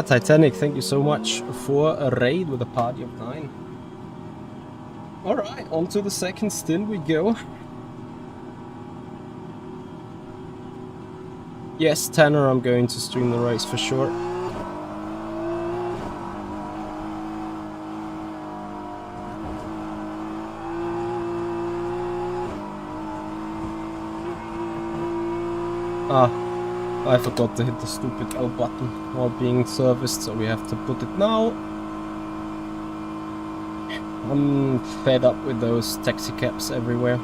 [SPEAKER 1] Titanic, thank you so much for a raid with a party of 9. Alright, on to the second stint we go. Yes, Tanner, I'm going to stream the race for sure. Ah, I forgot to hit the stupid L button while being serviced, so we have to put it now. I'm fed up with those taxi cabs everywhere.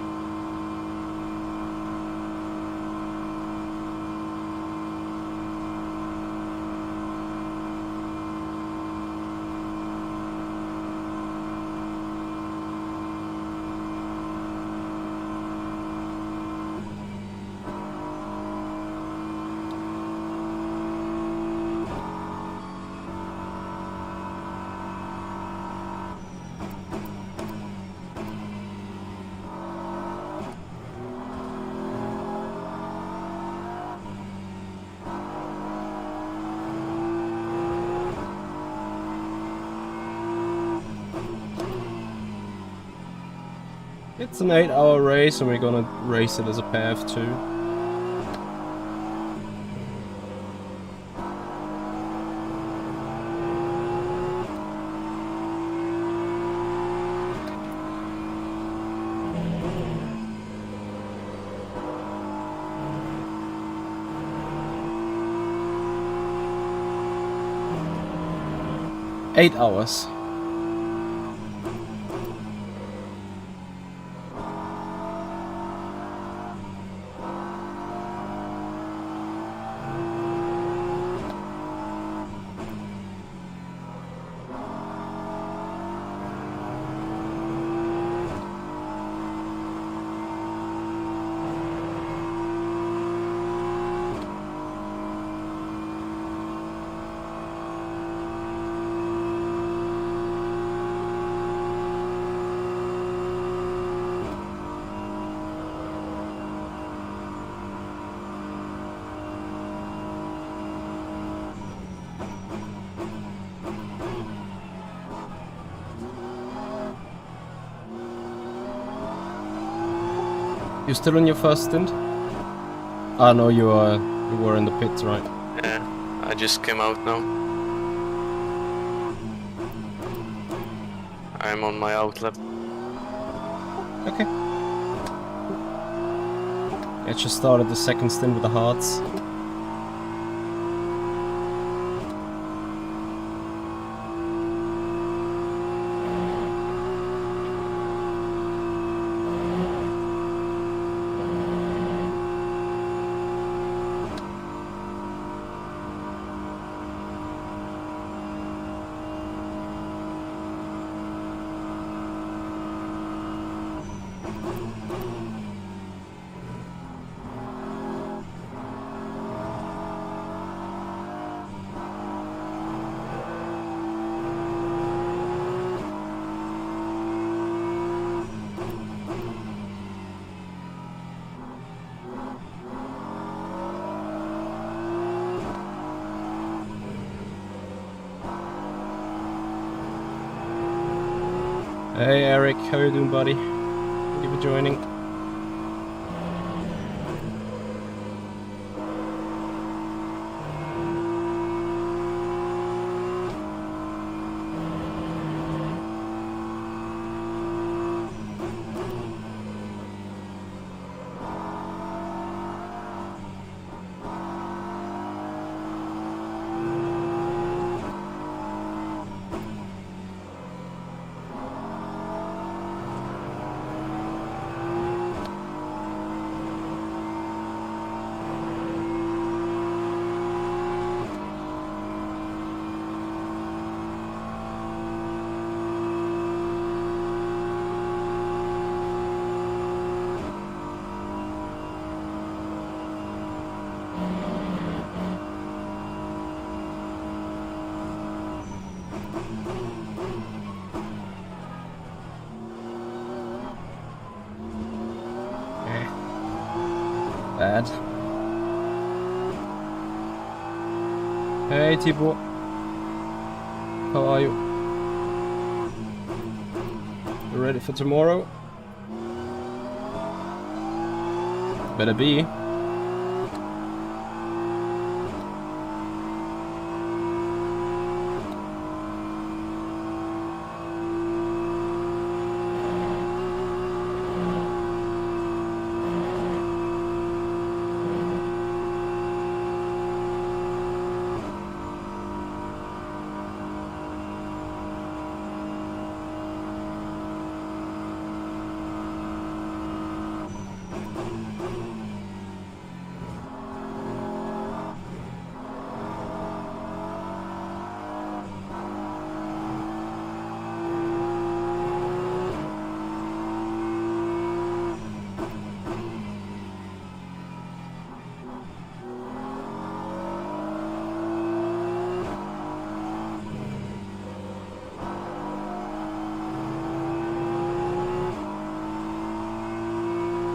[SPEAKER 1] It's an 8-hour race and we're gonna race it as a path too. Eight hours. You still on your first stint? Ah no, you were in the pits, right?
[SPEAKER 2] Yeah, I just came out now. I'm on my outlet.
[SPEAKER 1] Okay. I just started the second stint with the hearts. Hey Eric, how you doing, buddy? Thank you for joining. Bad. Hey Thibaut. How are you? We're ready for tomorrow. Better be.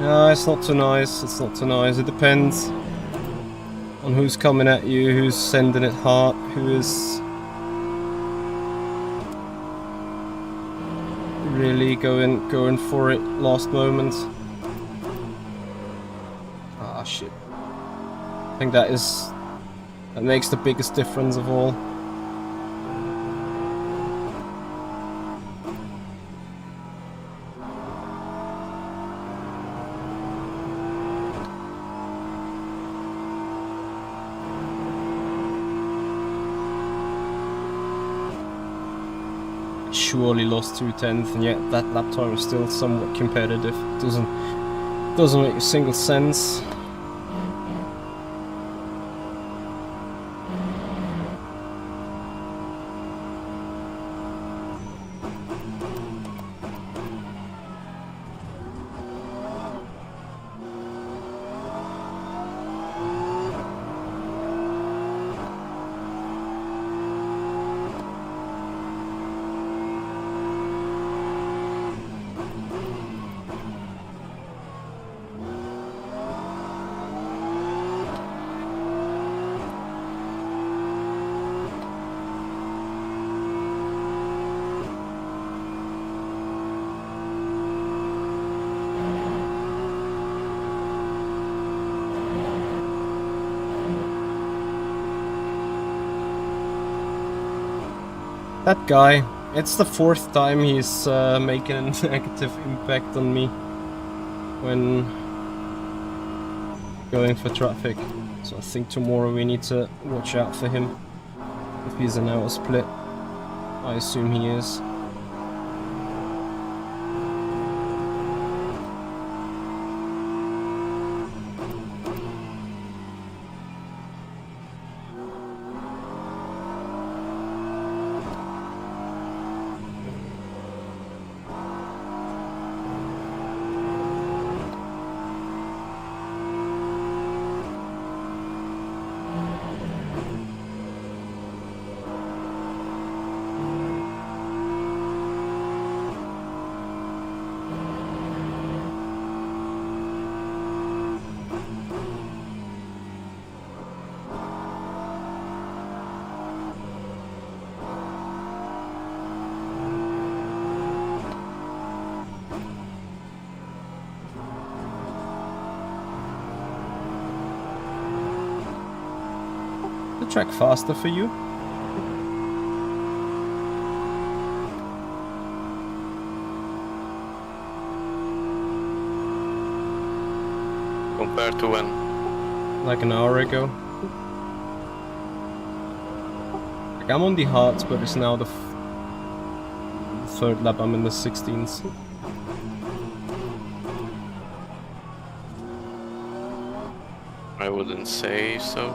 [SPEAKER 1] No, it's not too nice, it's not too nice. It depends on who's coming at you, who's sending it hard, who is really going for it last moment. Ah, shit. I think that makes the biggest difference of all. Surely lost 2/10, and yet that lap time is still somewhat competitive. Doesn't make a single sense. That guy, it's the 4th time he's making a negative impact on me when going for traffic. So I think tomorrow we need to watch out for him. If he's an hour split, I assume he is. Track faster for you.
[SPEAKER 2] Compared to when?
[SPEAKER 1] Like an hour ago. Like I'm on the hards, but it's now the 3rd lap. I'm in the 16s.
[SPEAKER 2] I wouldn't say so.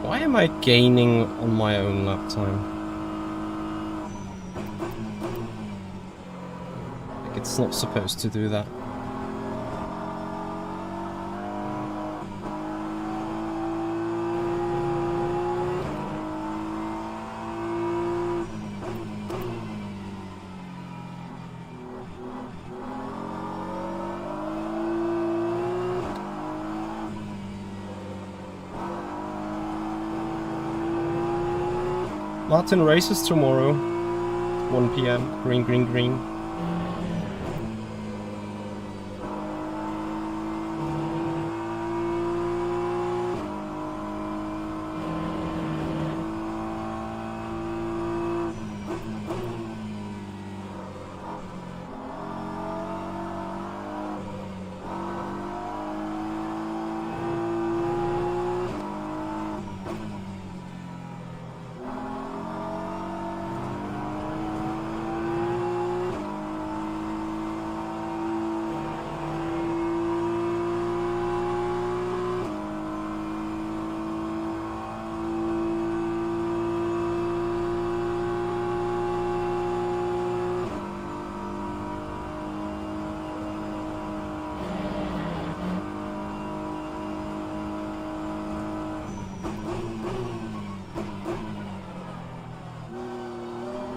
[SPEAKER 1] Why am I gaining on my own lap time? Like, it's not supposed to do that. Martin races tomorrow, 1 PM, green, green, green.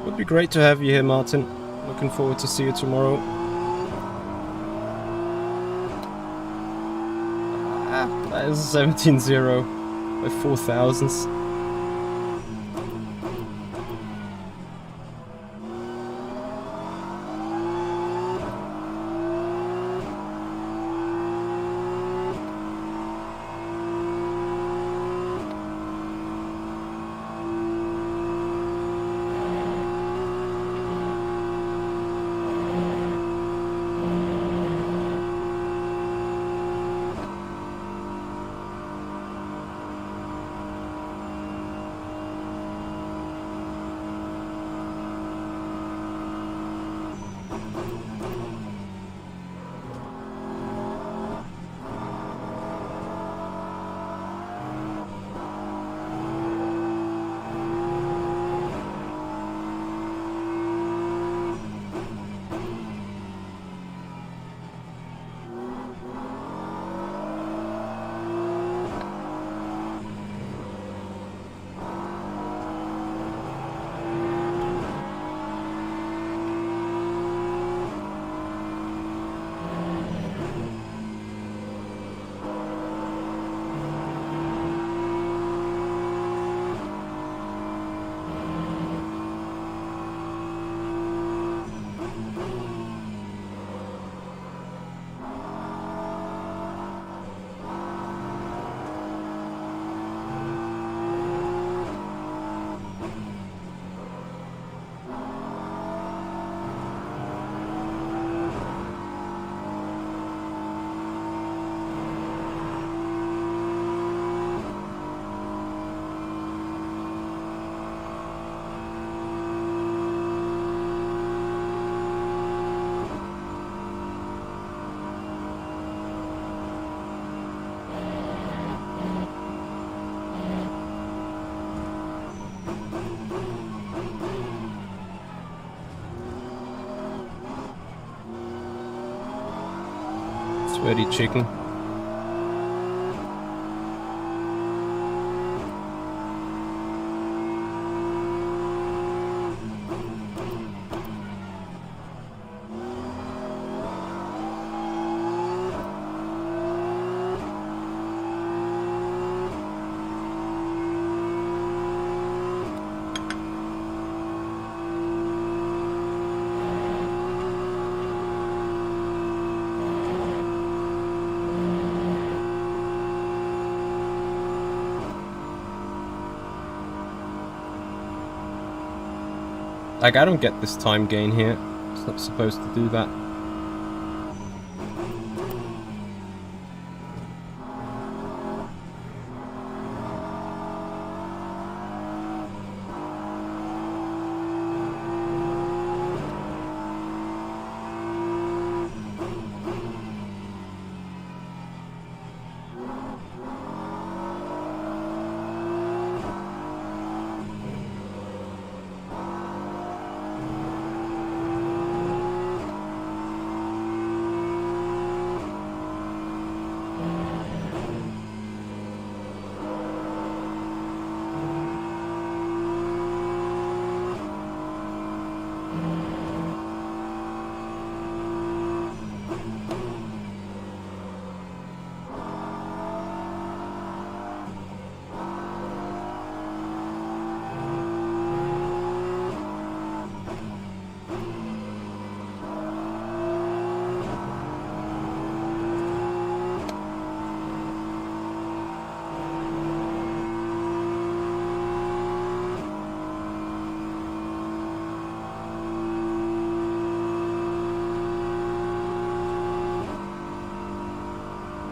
[SPEAKER 1] Would be great to have you here, Martin. Looking forward to see you tomorrow. That is 17-0 by 4 thousandths. Sweaty chicken. Like, I don't get this time gain here. It's not supposed to do that.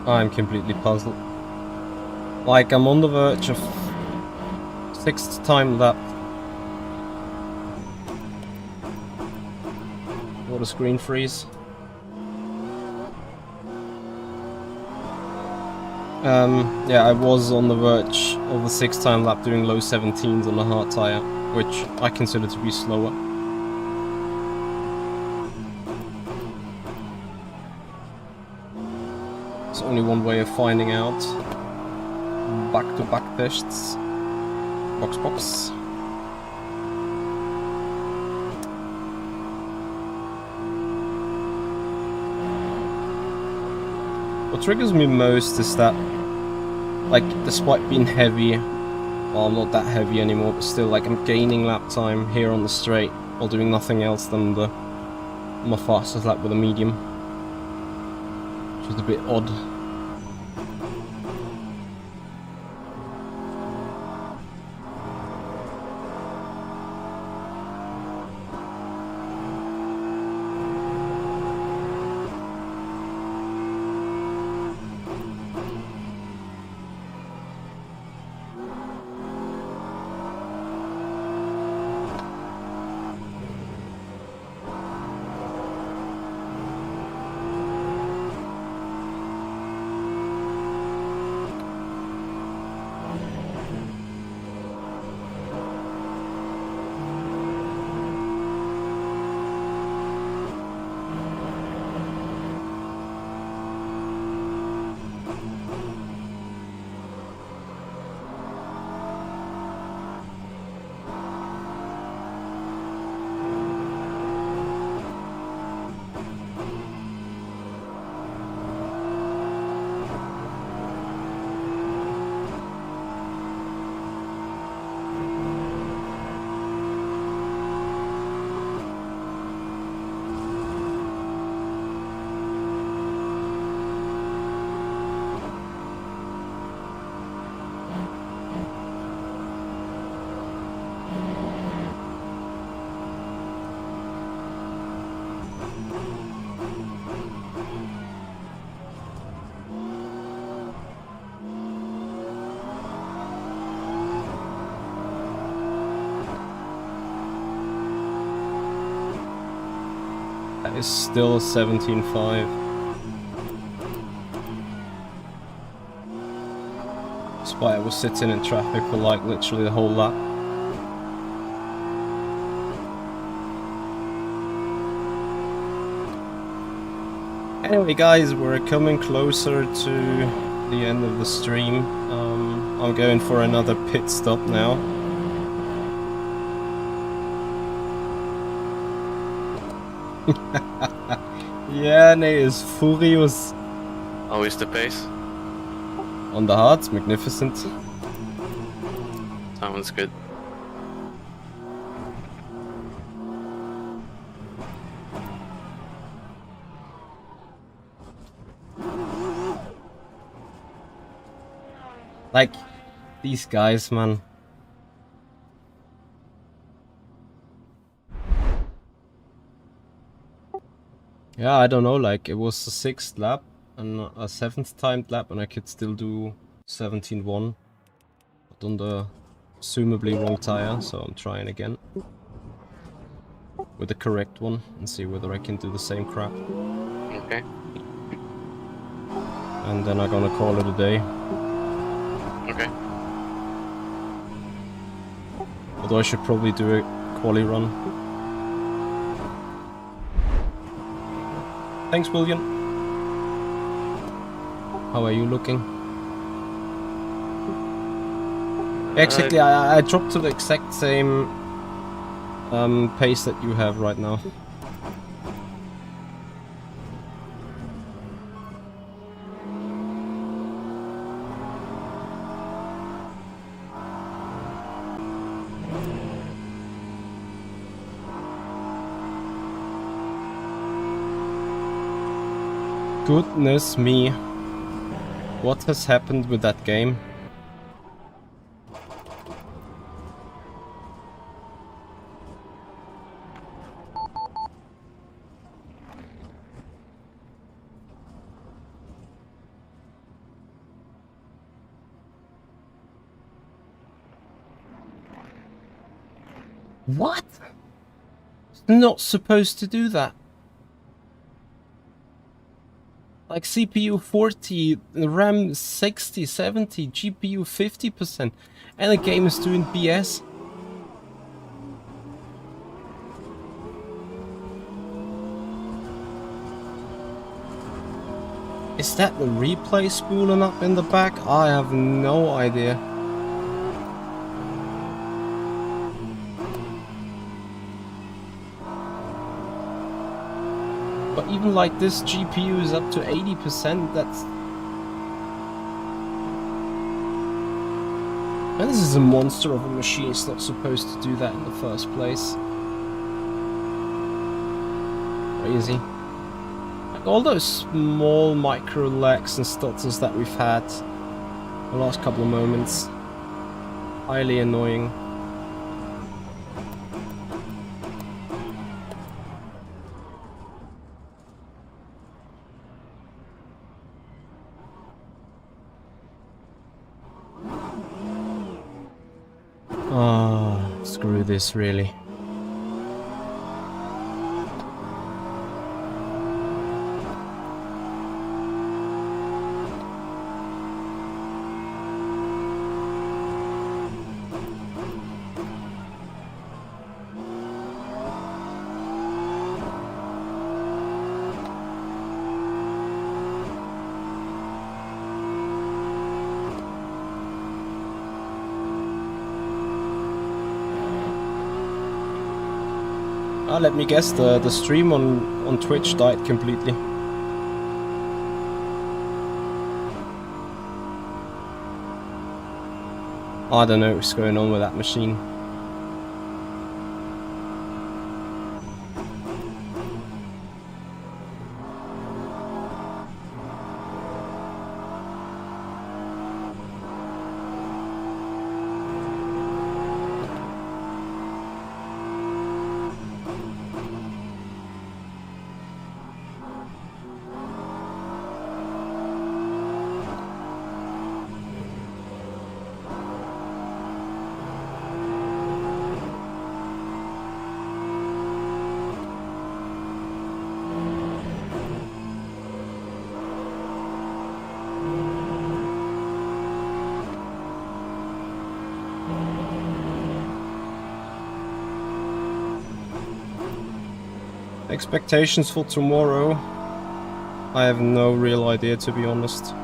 [SPEAKER 1] I'm completely puzzled. Like, I'm on the verge of 6th time lap. What a screen freeze. Yeah, I was on the verge of the 6th time lap doing low 17s on the hard tire, which I consider to be slower. There's only one way of finding out. Back-to-back tests. Box box. What triggers me most is that, like, despite being heavy, well, I'm not that heavy anymore, but still, like, I'm gaining lap time here on the straight while doing nothing else than my fastest lap with a medium. Which is a bit odd. That is still 17.5. Despite I was sitting in traffic for like literally the whole lap. Anyway guys, we're coming closer to the end of the stream. I'm going for another pit stop now. Janne is furious.
[SPEAKER 2] Always the pace.
[SPEAKER 1] On the hards, magnificent.
[SPEAKER 2] Sounds good.
[SPEAKER 1] Like, these guys, man. Yeah, I don't know, like, it was the 6th lap and a 7th timed lap and I could still do 17.1. But on the presumably wrong tire, so I'm trying again. With the correct one and see whether I can do the same crap.
[SPEAKER 2] Okay.
[SPEAKER 1] And then I'm gonna call it a day.
[SPEAKER 2] Okay.
[SPEAKER 1] Although I should probably do a quali run. Thanks, William. How are you looking? Exactly, I dropped to the exact same pace that you have right now. Goodness me. What has happened with that game? What? It's not supposed to do that. Like CPU 40, RAM 60, 70, GPU 50%, and the game is doing BS. Is that the replay spooling up in the back? I have no idea. But even like this GPU is up to 80%, that's... And this is a monster of a machine, it's not supposed to do that in the first place. Crazy. Like all those small micro lags and stutters that we've had the last couple of moments. Highly annoying. Ah, screw this, really. Let me guess, the stream on Twitch died completely. I don't know what's going on with that machine. Expectations for tomorrow? I have no real idea, to be honest.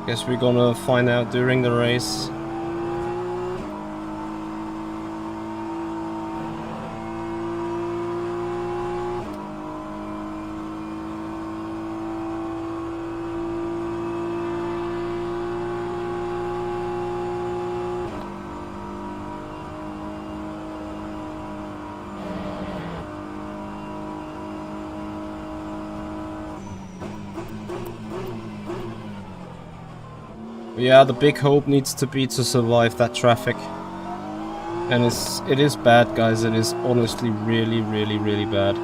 [SPEAKER 1] Guess we're gonna find out during the race. Yeah, the big hope needs to be to survive that traffic. And it is bad, guys. It is honestly really, really, really bad.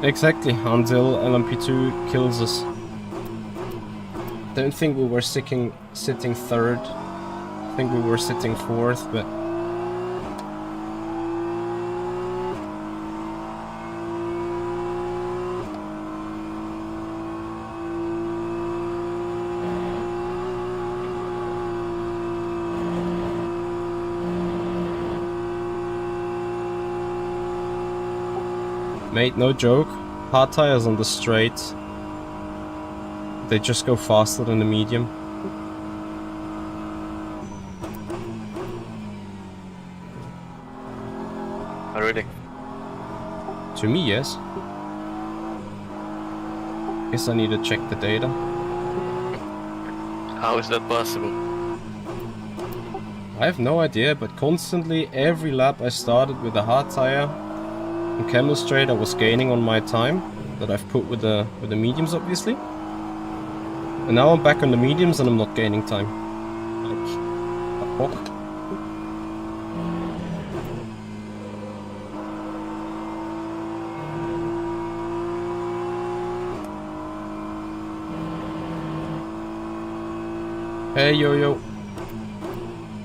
[SPEAKER 1] Exactly, until LMP2 kills us. Don't think we were sitting third. I think we were sitting fourth, but... Mate, no joke. Hard tires on the straight, they just go faster than the medium.
[SPEAKER 2] Already?
[SPEAKER 1] To me, yes. Guess I need to check the data.
[SPEAKER 2] How is that possible?
[SPEAKER 1] I have no idea, but constantly, every lap I started with a hard tire. On camel straight I was gaining on my time that I've put with the mediums, obviously. And now I'm back on the mediums and I'm not gaining time. Like a hawk. Hey, Yo-Yo.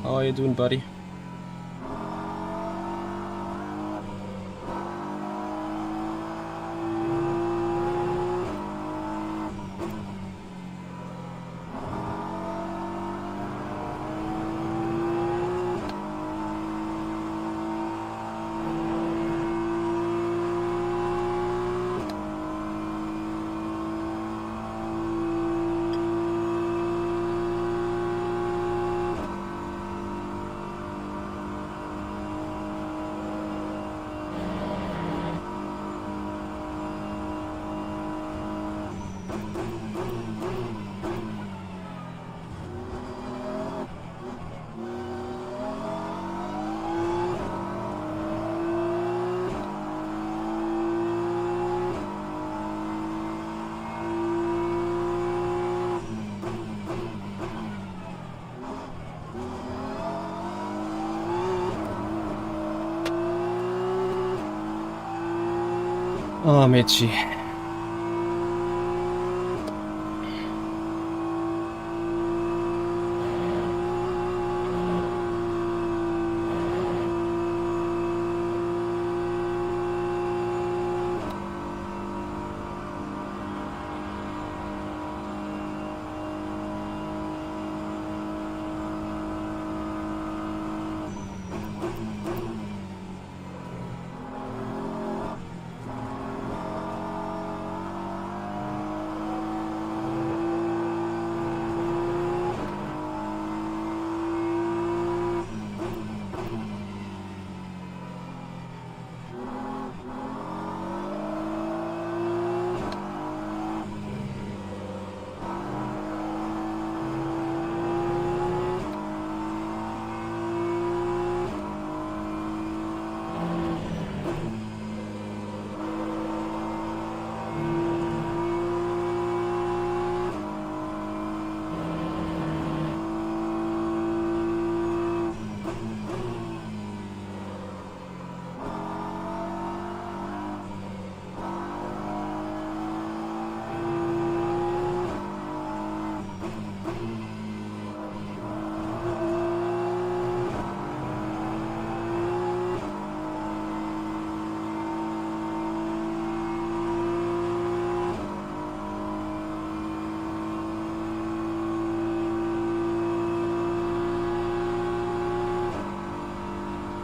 [SPEAKER 1] How are you doing, buddy? Oh, Michi.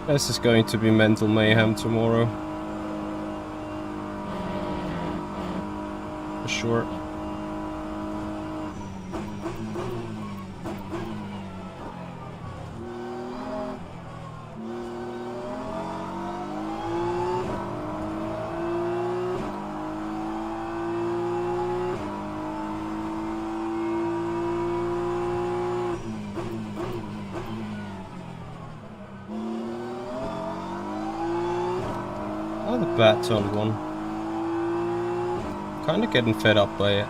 [SPEAKER 1] This is going to be mental mayhem tomorrow. For sure. Oh, the bat turned one. Kinda getting fed up by it.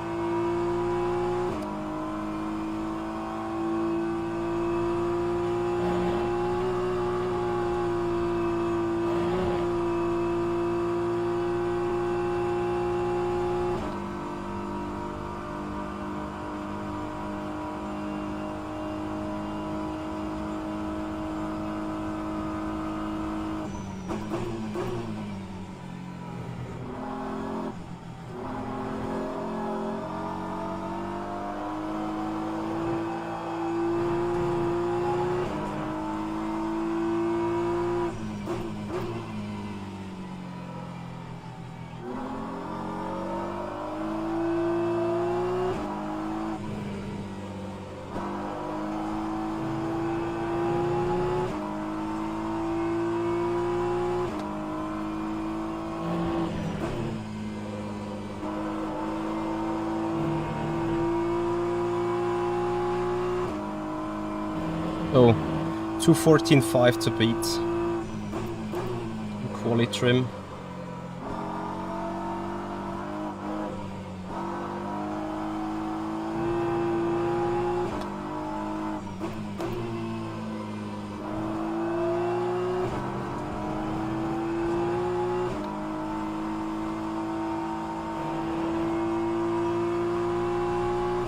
[SPEAKER 1] Oh, 2:14.5 to beat. Quali trim.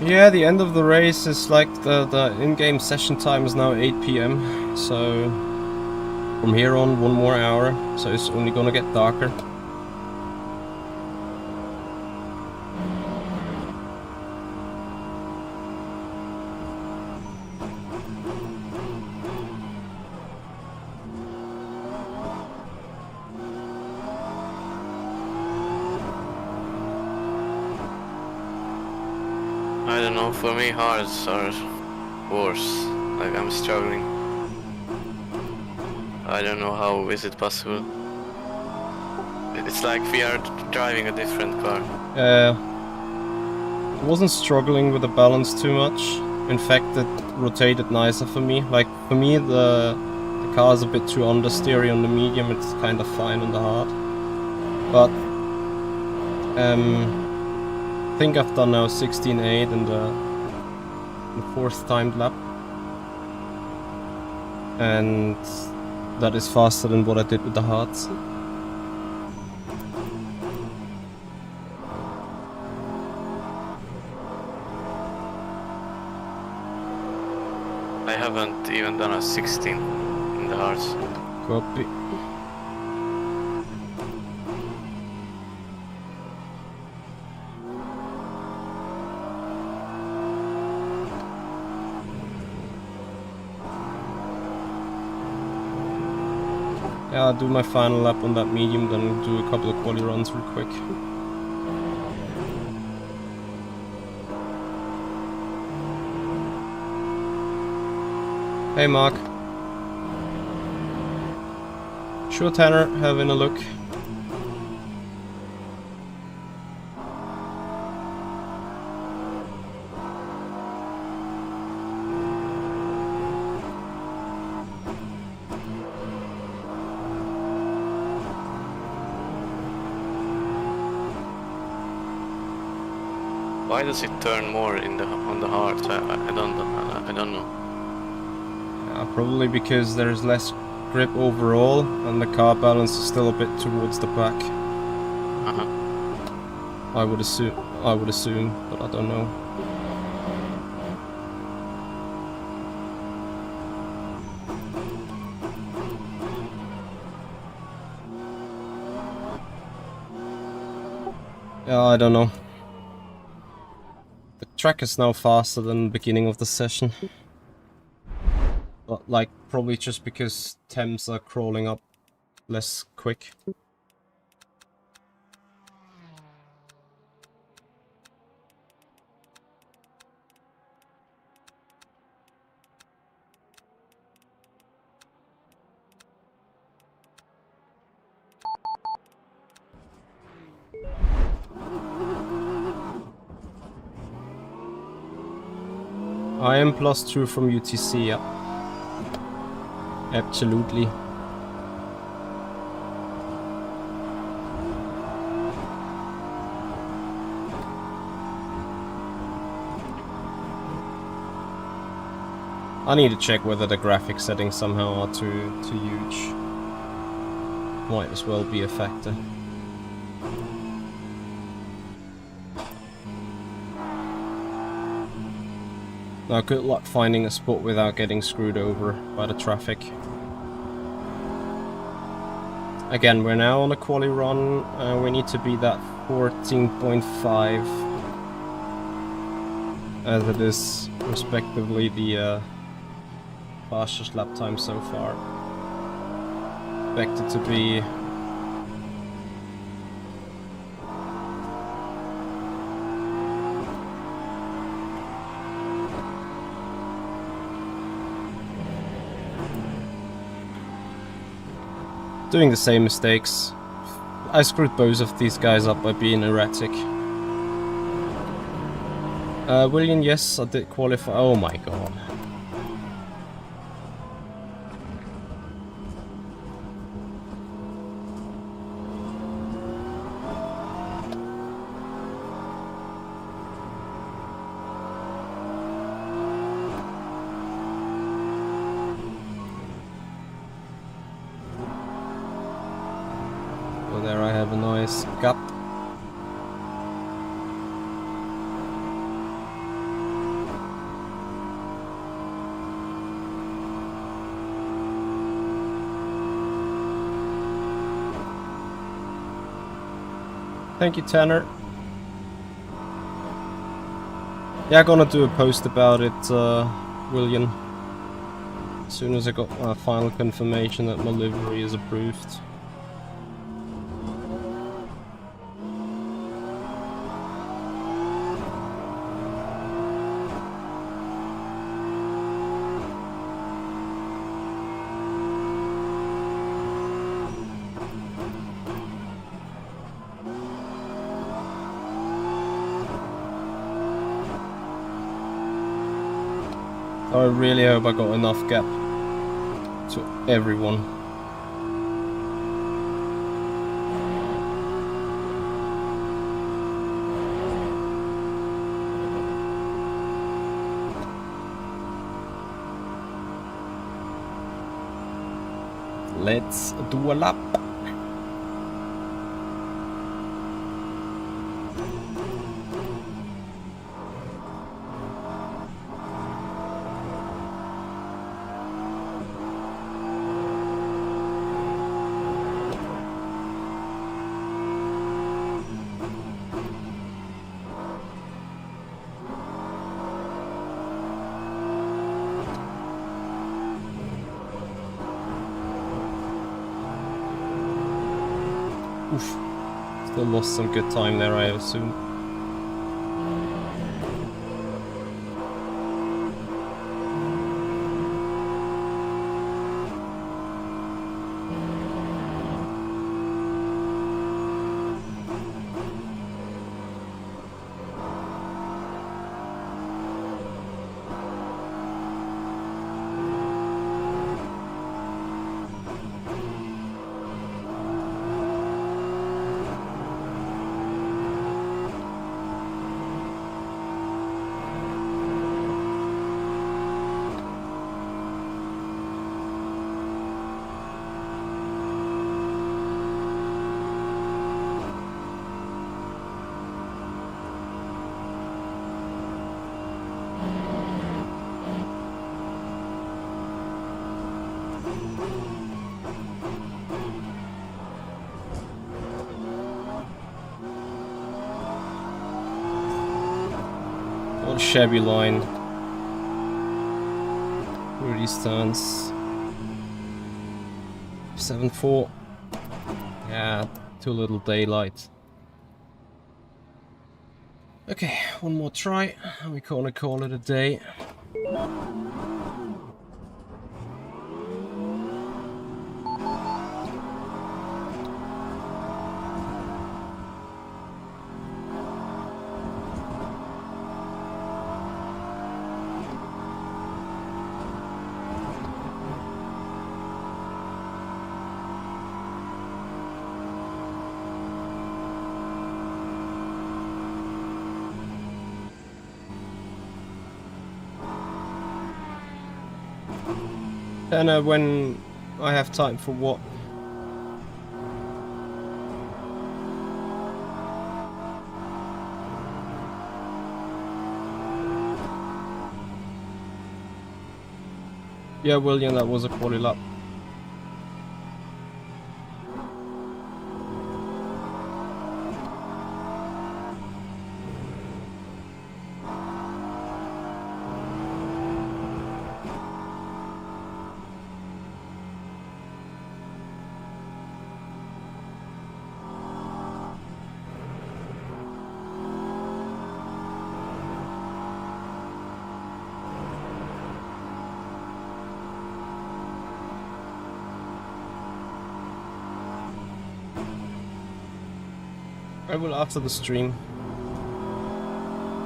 [SPEAKER 1] Yeah, the end of the race is like the in-game session time is now 8 PM, so from here on 1 more hour, so it's only gonna get darker.
[SPEAKER 2] I don't know, for me hards are worse. Like I'm struggling. I don't know how is it possible. It's like we are driving a different car.
[SPEAKER 1] I wasn't struggling with the balance too much. In fact, it rotated nicer for me. Like, for me, the car is a bit too understeery on the medium, it's kind of fine on the hard. But, I think I've done now 16.8 in the 4th timed lap. And that is faster than what I did with the hards.
[SPEAKER 2] I haven't even done a 16 in the hards.
[SPEAKER 1] Copy. Yeah, I'll do my final lap on that medium, then do a couple of quali runs real quick. Hey Mark. Sure Tanner, having a look.
[SPEAKER 2] Why does it turn more in the on the hards? I don't know.
[SPEAKER 1] Probably because there's less grip overall and the car balance is still a bit towards the back. I would assume, but I don't know. Yeah, I don't know. The track is now faster than the beginning of the session. But, like, probably just because temps are crawling up less quick. I am +2 from UTC, yeah. Absolutely. I need to check whether the graphic settings somehow are too huge. Might as well be a factor. Now, good luck finding a spot without getting screwed over by the traffic. Again, we're now on a quali run. We need to be that 14.5 as it is respectively the fastest lap time so far. Expected to be doing the same mistakes. I screwed both of these guys up by being erratic. William, yes, I did qualify. Oh my god. So there I have a nice gap. Thank you, Tanner. Yeah, I'm gonna do a post about it, William. As soon as I got my final confirmation that my livery is approved. I really hope I got enough gap to everyone. Let's do a lap. Oof. Still lost some good time there, I assume. What shabby line through these turns. 7-4. Yeah, too little daylight. Okay, one more try and we're gonna call it a day. And when I have time for what? Yeah, William, that was a quali lap. I will after the stream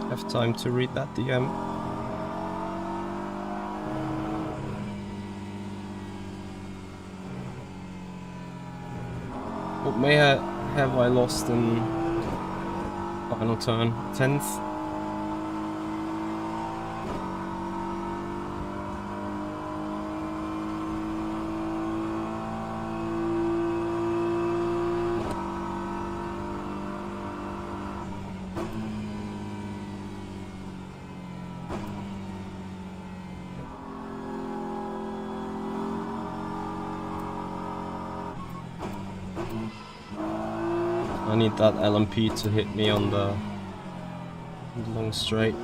[SPEAKER 1] have time to read that DM. What may have I lost in final turn? 10th? I need that LMP to hit me on the long straight.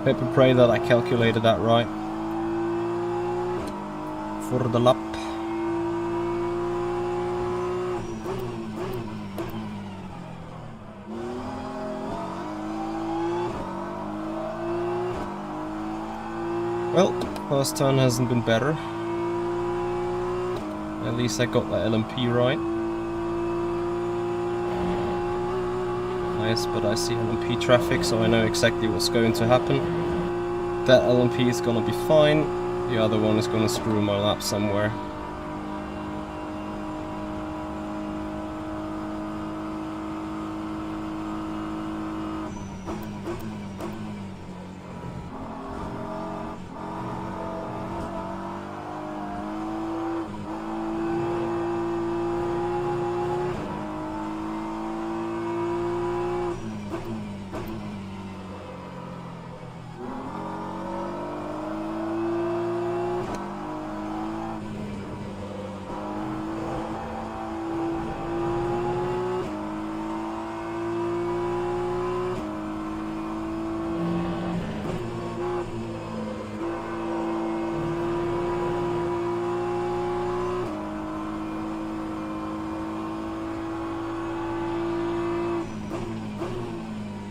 [SPEAKER 1] Hope and pray that I calculated that right for the lap. Well, first turn hasn't been better. At least I got the LMP right. Nice, but I see LMP traffic, so I know exactly what's going to happen. That LMP is gonna be fine. The other one is gonna screw my lap somewhere.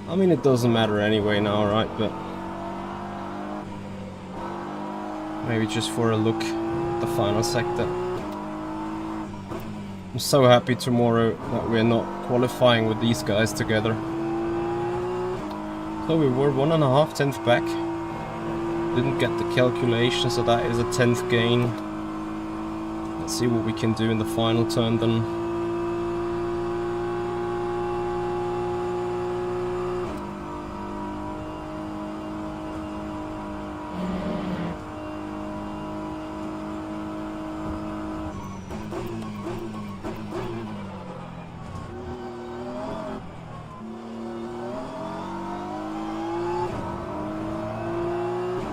[SPEAKER 1] I mean, it doesn't matter anyway now, right? But maybe just for a look at the final sector. I'm so happy tomorrow that we're not qualifying with these guys together. So we were 1.5 tenths back. Didn't get the calculation, so that is a 10th gain. Let's see what we can do in the final turn then.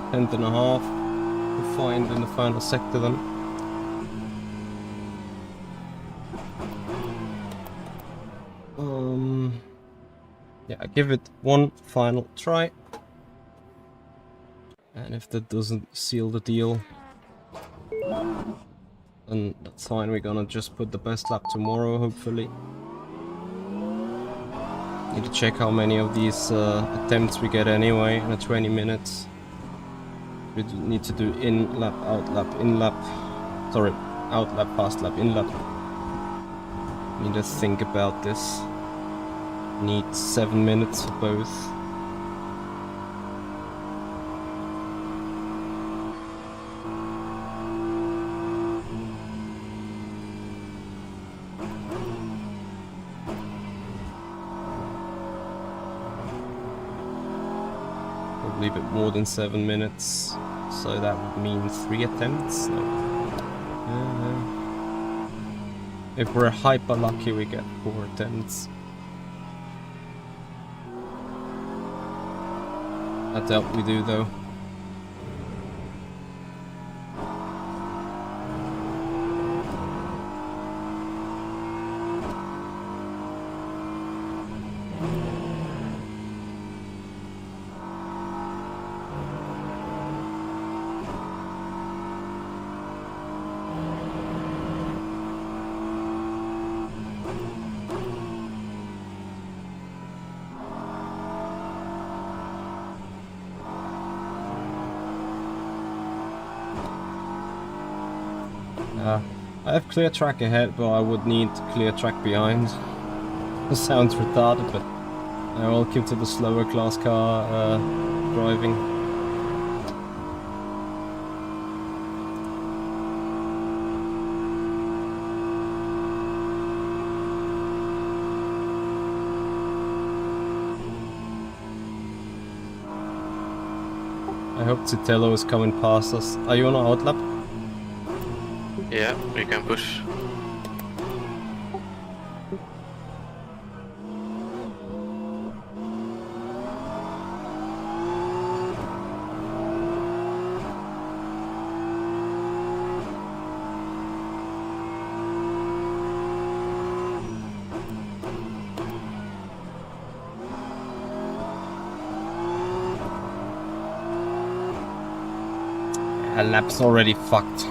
[SPEAKER 1] Tenth and a half to find in the final sector then. Yeah, I give it one final try. And if that doesn't seal the deal, then that's fine. We're gonna just put the best lap tomorrow, hopefully. Need to check how many of these attempts we get anyway in 20 minutes. We need to do in lap, out lap, in lap. Sorry, out lap, past lap, in lap. Need to think about this. Need 7 minutes for both. Probably a bit more than 7 minutes. So that would mean 3 attempts? No. If we're hyper lucky, we get 4 attempts. I doubt we do though. I have clear track ahead, but I would need clear track behind. It sounds retarded, but welcome to the slower class car driving. I hope Titello is coming past us. Are you on an outlap?
[SPEAKER 2] Yeah, we can push.
[SPEAKER 1] A lap's already fucked.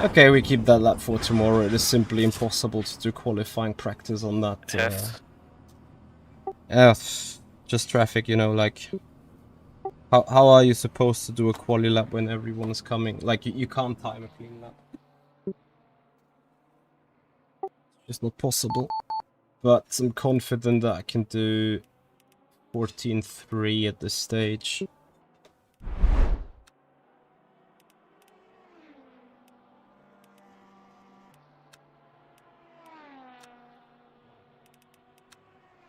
[SPEAKER 1] Okay, we keep that lap for tomorrow. It is simply impossible to do qualifying practice on that. Yeah, just traffic, you know, like... How are you supposed to do a quali lap when everyone is coming? Like, you can't time a clean lap. It's just not possible. But I'm confident that I can do 14.3 at this stage.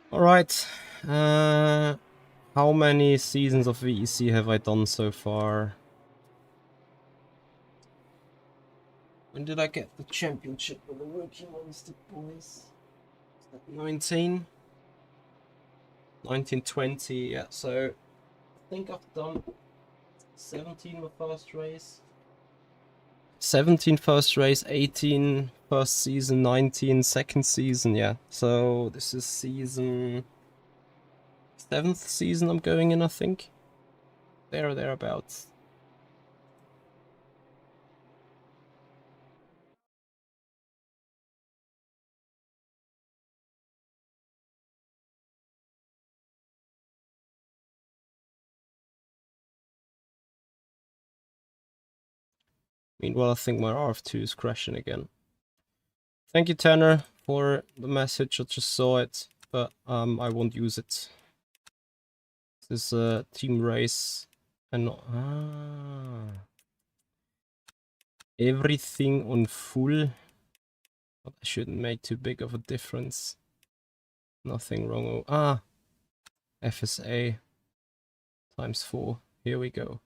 [SPEAKER 1] Alright. How many seasons of VEC have I done so far? When did I get the championship with the rookie monster boys? Is that 19? 1920, yeah, so I think I've done 17 the first race. 17 first race, 18 first season, 19 second season, yeah. So this is season... 7th season I'm going in, I think. There or thereabouts. Meanwhile, I think my RF2 is crashing again. Thank you, Tanner, for the message. I just saw it, but I won't use it. This is a team race and not... Everything on full. But I shouldn't make too big of a difference. Nothing wrong. FSA times 4. Here we go.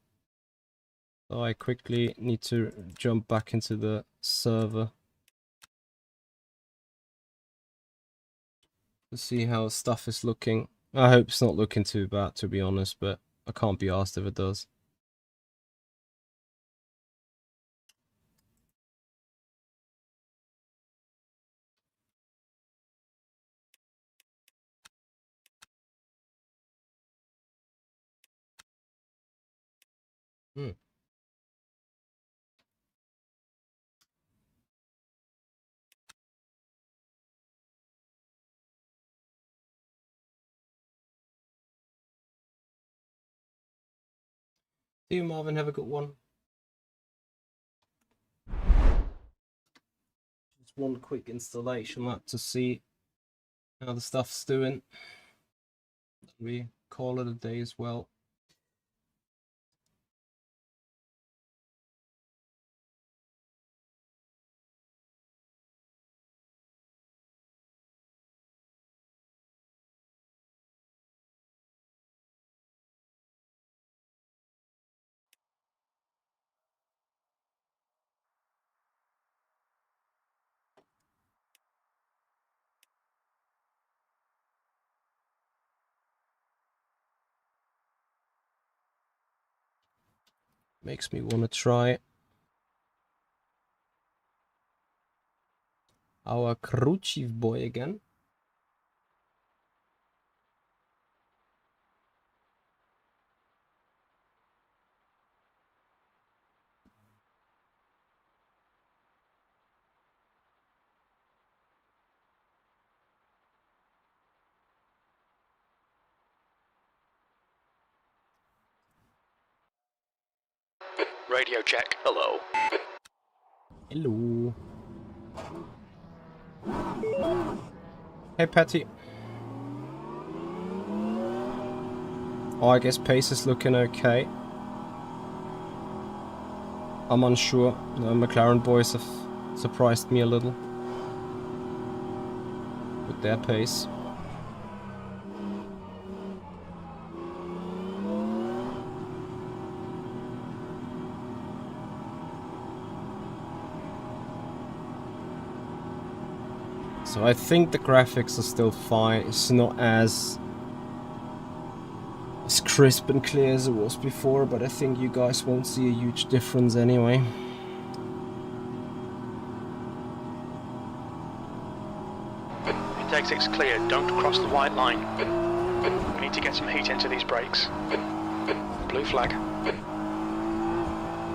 [SPEAKER 1] So I quickly need to jump back into the server to see how stuff is looking. I hope it's not looking too bad, to be honest, but I can't be asked if it does. Hmm. See you, Marvin. Have a good one. Just one quick installation up to see how the stuff's doing. We call it a day as well. Makes me want to try our crew chief boy again.
[SPEAKER 3] Radio check. Hello.
[SPEAKER 1] Hello. Hey, Patty. Oh, I guess pace is looking okay. I'm unsure. The McLaren boys have surprised me a little with their pace. So I think the graphics are still fine. It's not as crisp and clear as it was before, but I think you guys won't see a huge difference anyway.
[SPEAKER 4] Intake 6 clear, don't cross the white line. We need to get some heat into these brakes. Blue flag.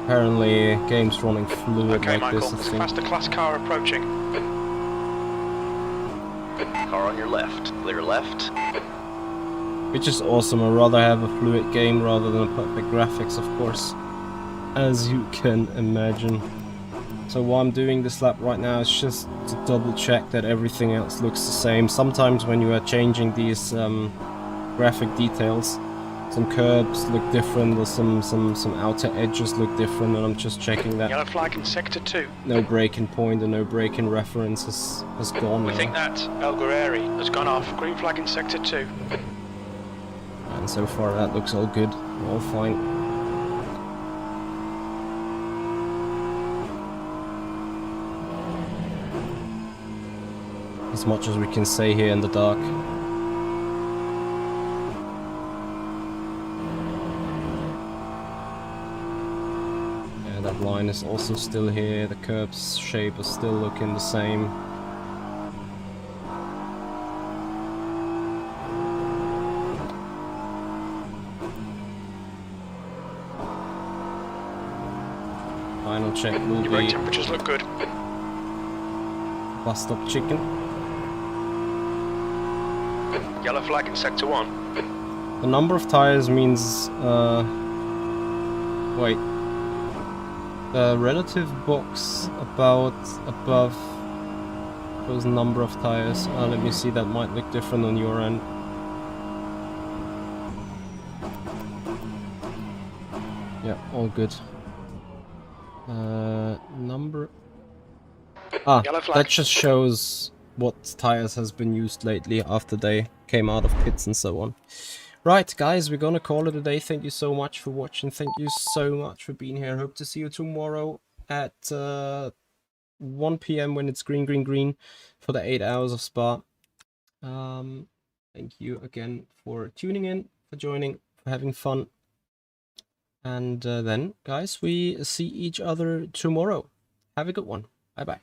[SPEAKER 1] Apparently, game's running fluid
[SPEAKER 4] Okay,
[SPEAKER 1] like
[SPEAKER 4] Michael,
[SPEAKER 1] this, I
[SPEAKER 4] there's a
[SPEAKER 1] think.
[SPEAKER 4] faster class car approaching.
[SPEAKER 3] Car on your left. Clear left.
[SPEAKER 1] Which is awesome. I'd rather have a fluid game rather than a perfect graphics, of course, as you can imagine. So what I'm doing this lap right now is just to double check that everything else looks the same. Sometimes when you are changing these graphic details, some curbs look different, or some outer edges look different, and I'm just checking that
[SPEAKER 4] Yellow flag in sector 2.
[SPEAKER 1] no braking point and no braking reference has gone
[SPEAKER 4] We
[SPEAKER 1] now.
[SPEAKER 4] think that El Guerreri has gone off. Green flag in sector 2.
[SPEAKER 1] And so far that looks all good, all fine. As much as we can say here in the dark. Yeah, that line is also still here, the curb's shape is still looking the same. Final check will
[SPEAKER 4] Your brake
[SPEAKER 1] be
[SPEAKER 4] temperatures look good.
[SPEAKER 1] bust up chicken.
[SPEAKER 4] Yellow flag in sector 1.
[SPEAKER 1] The number of tires means, wait. The relative box about above those number of tires. Let me see, that might look different on your end. Yeah, all good. Number... Ah,
[SPEAKER 4] Yellow flag.
[SPEAKER 1] that just shows what tires has been used lately after they came out of pits and so on. Right, guys, we're gonna call it a day. Thank you so much for watching. Thank you so much for being here. Hope to see you tomorrow at 1 PM when it's green for the 8 hours of Spa. Thank you again for tuning in, for joining, for having fun. And then, guys, we see each other tomorrow. Have a good one. Bye-bye.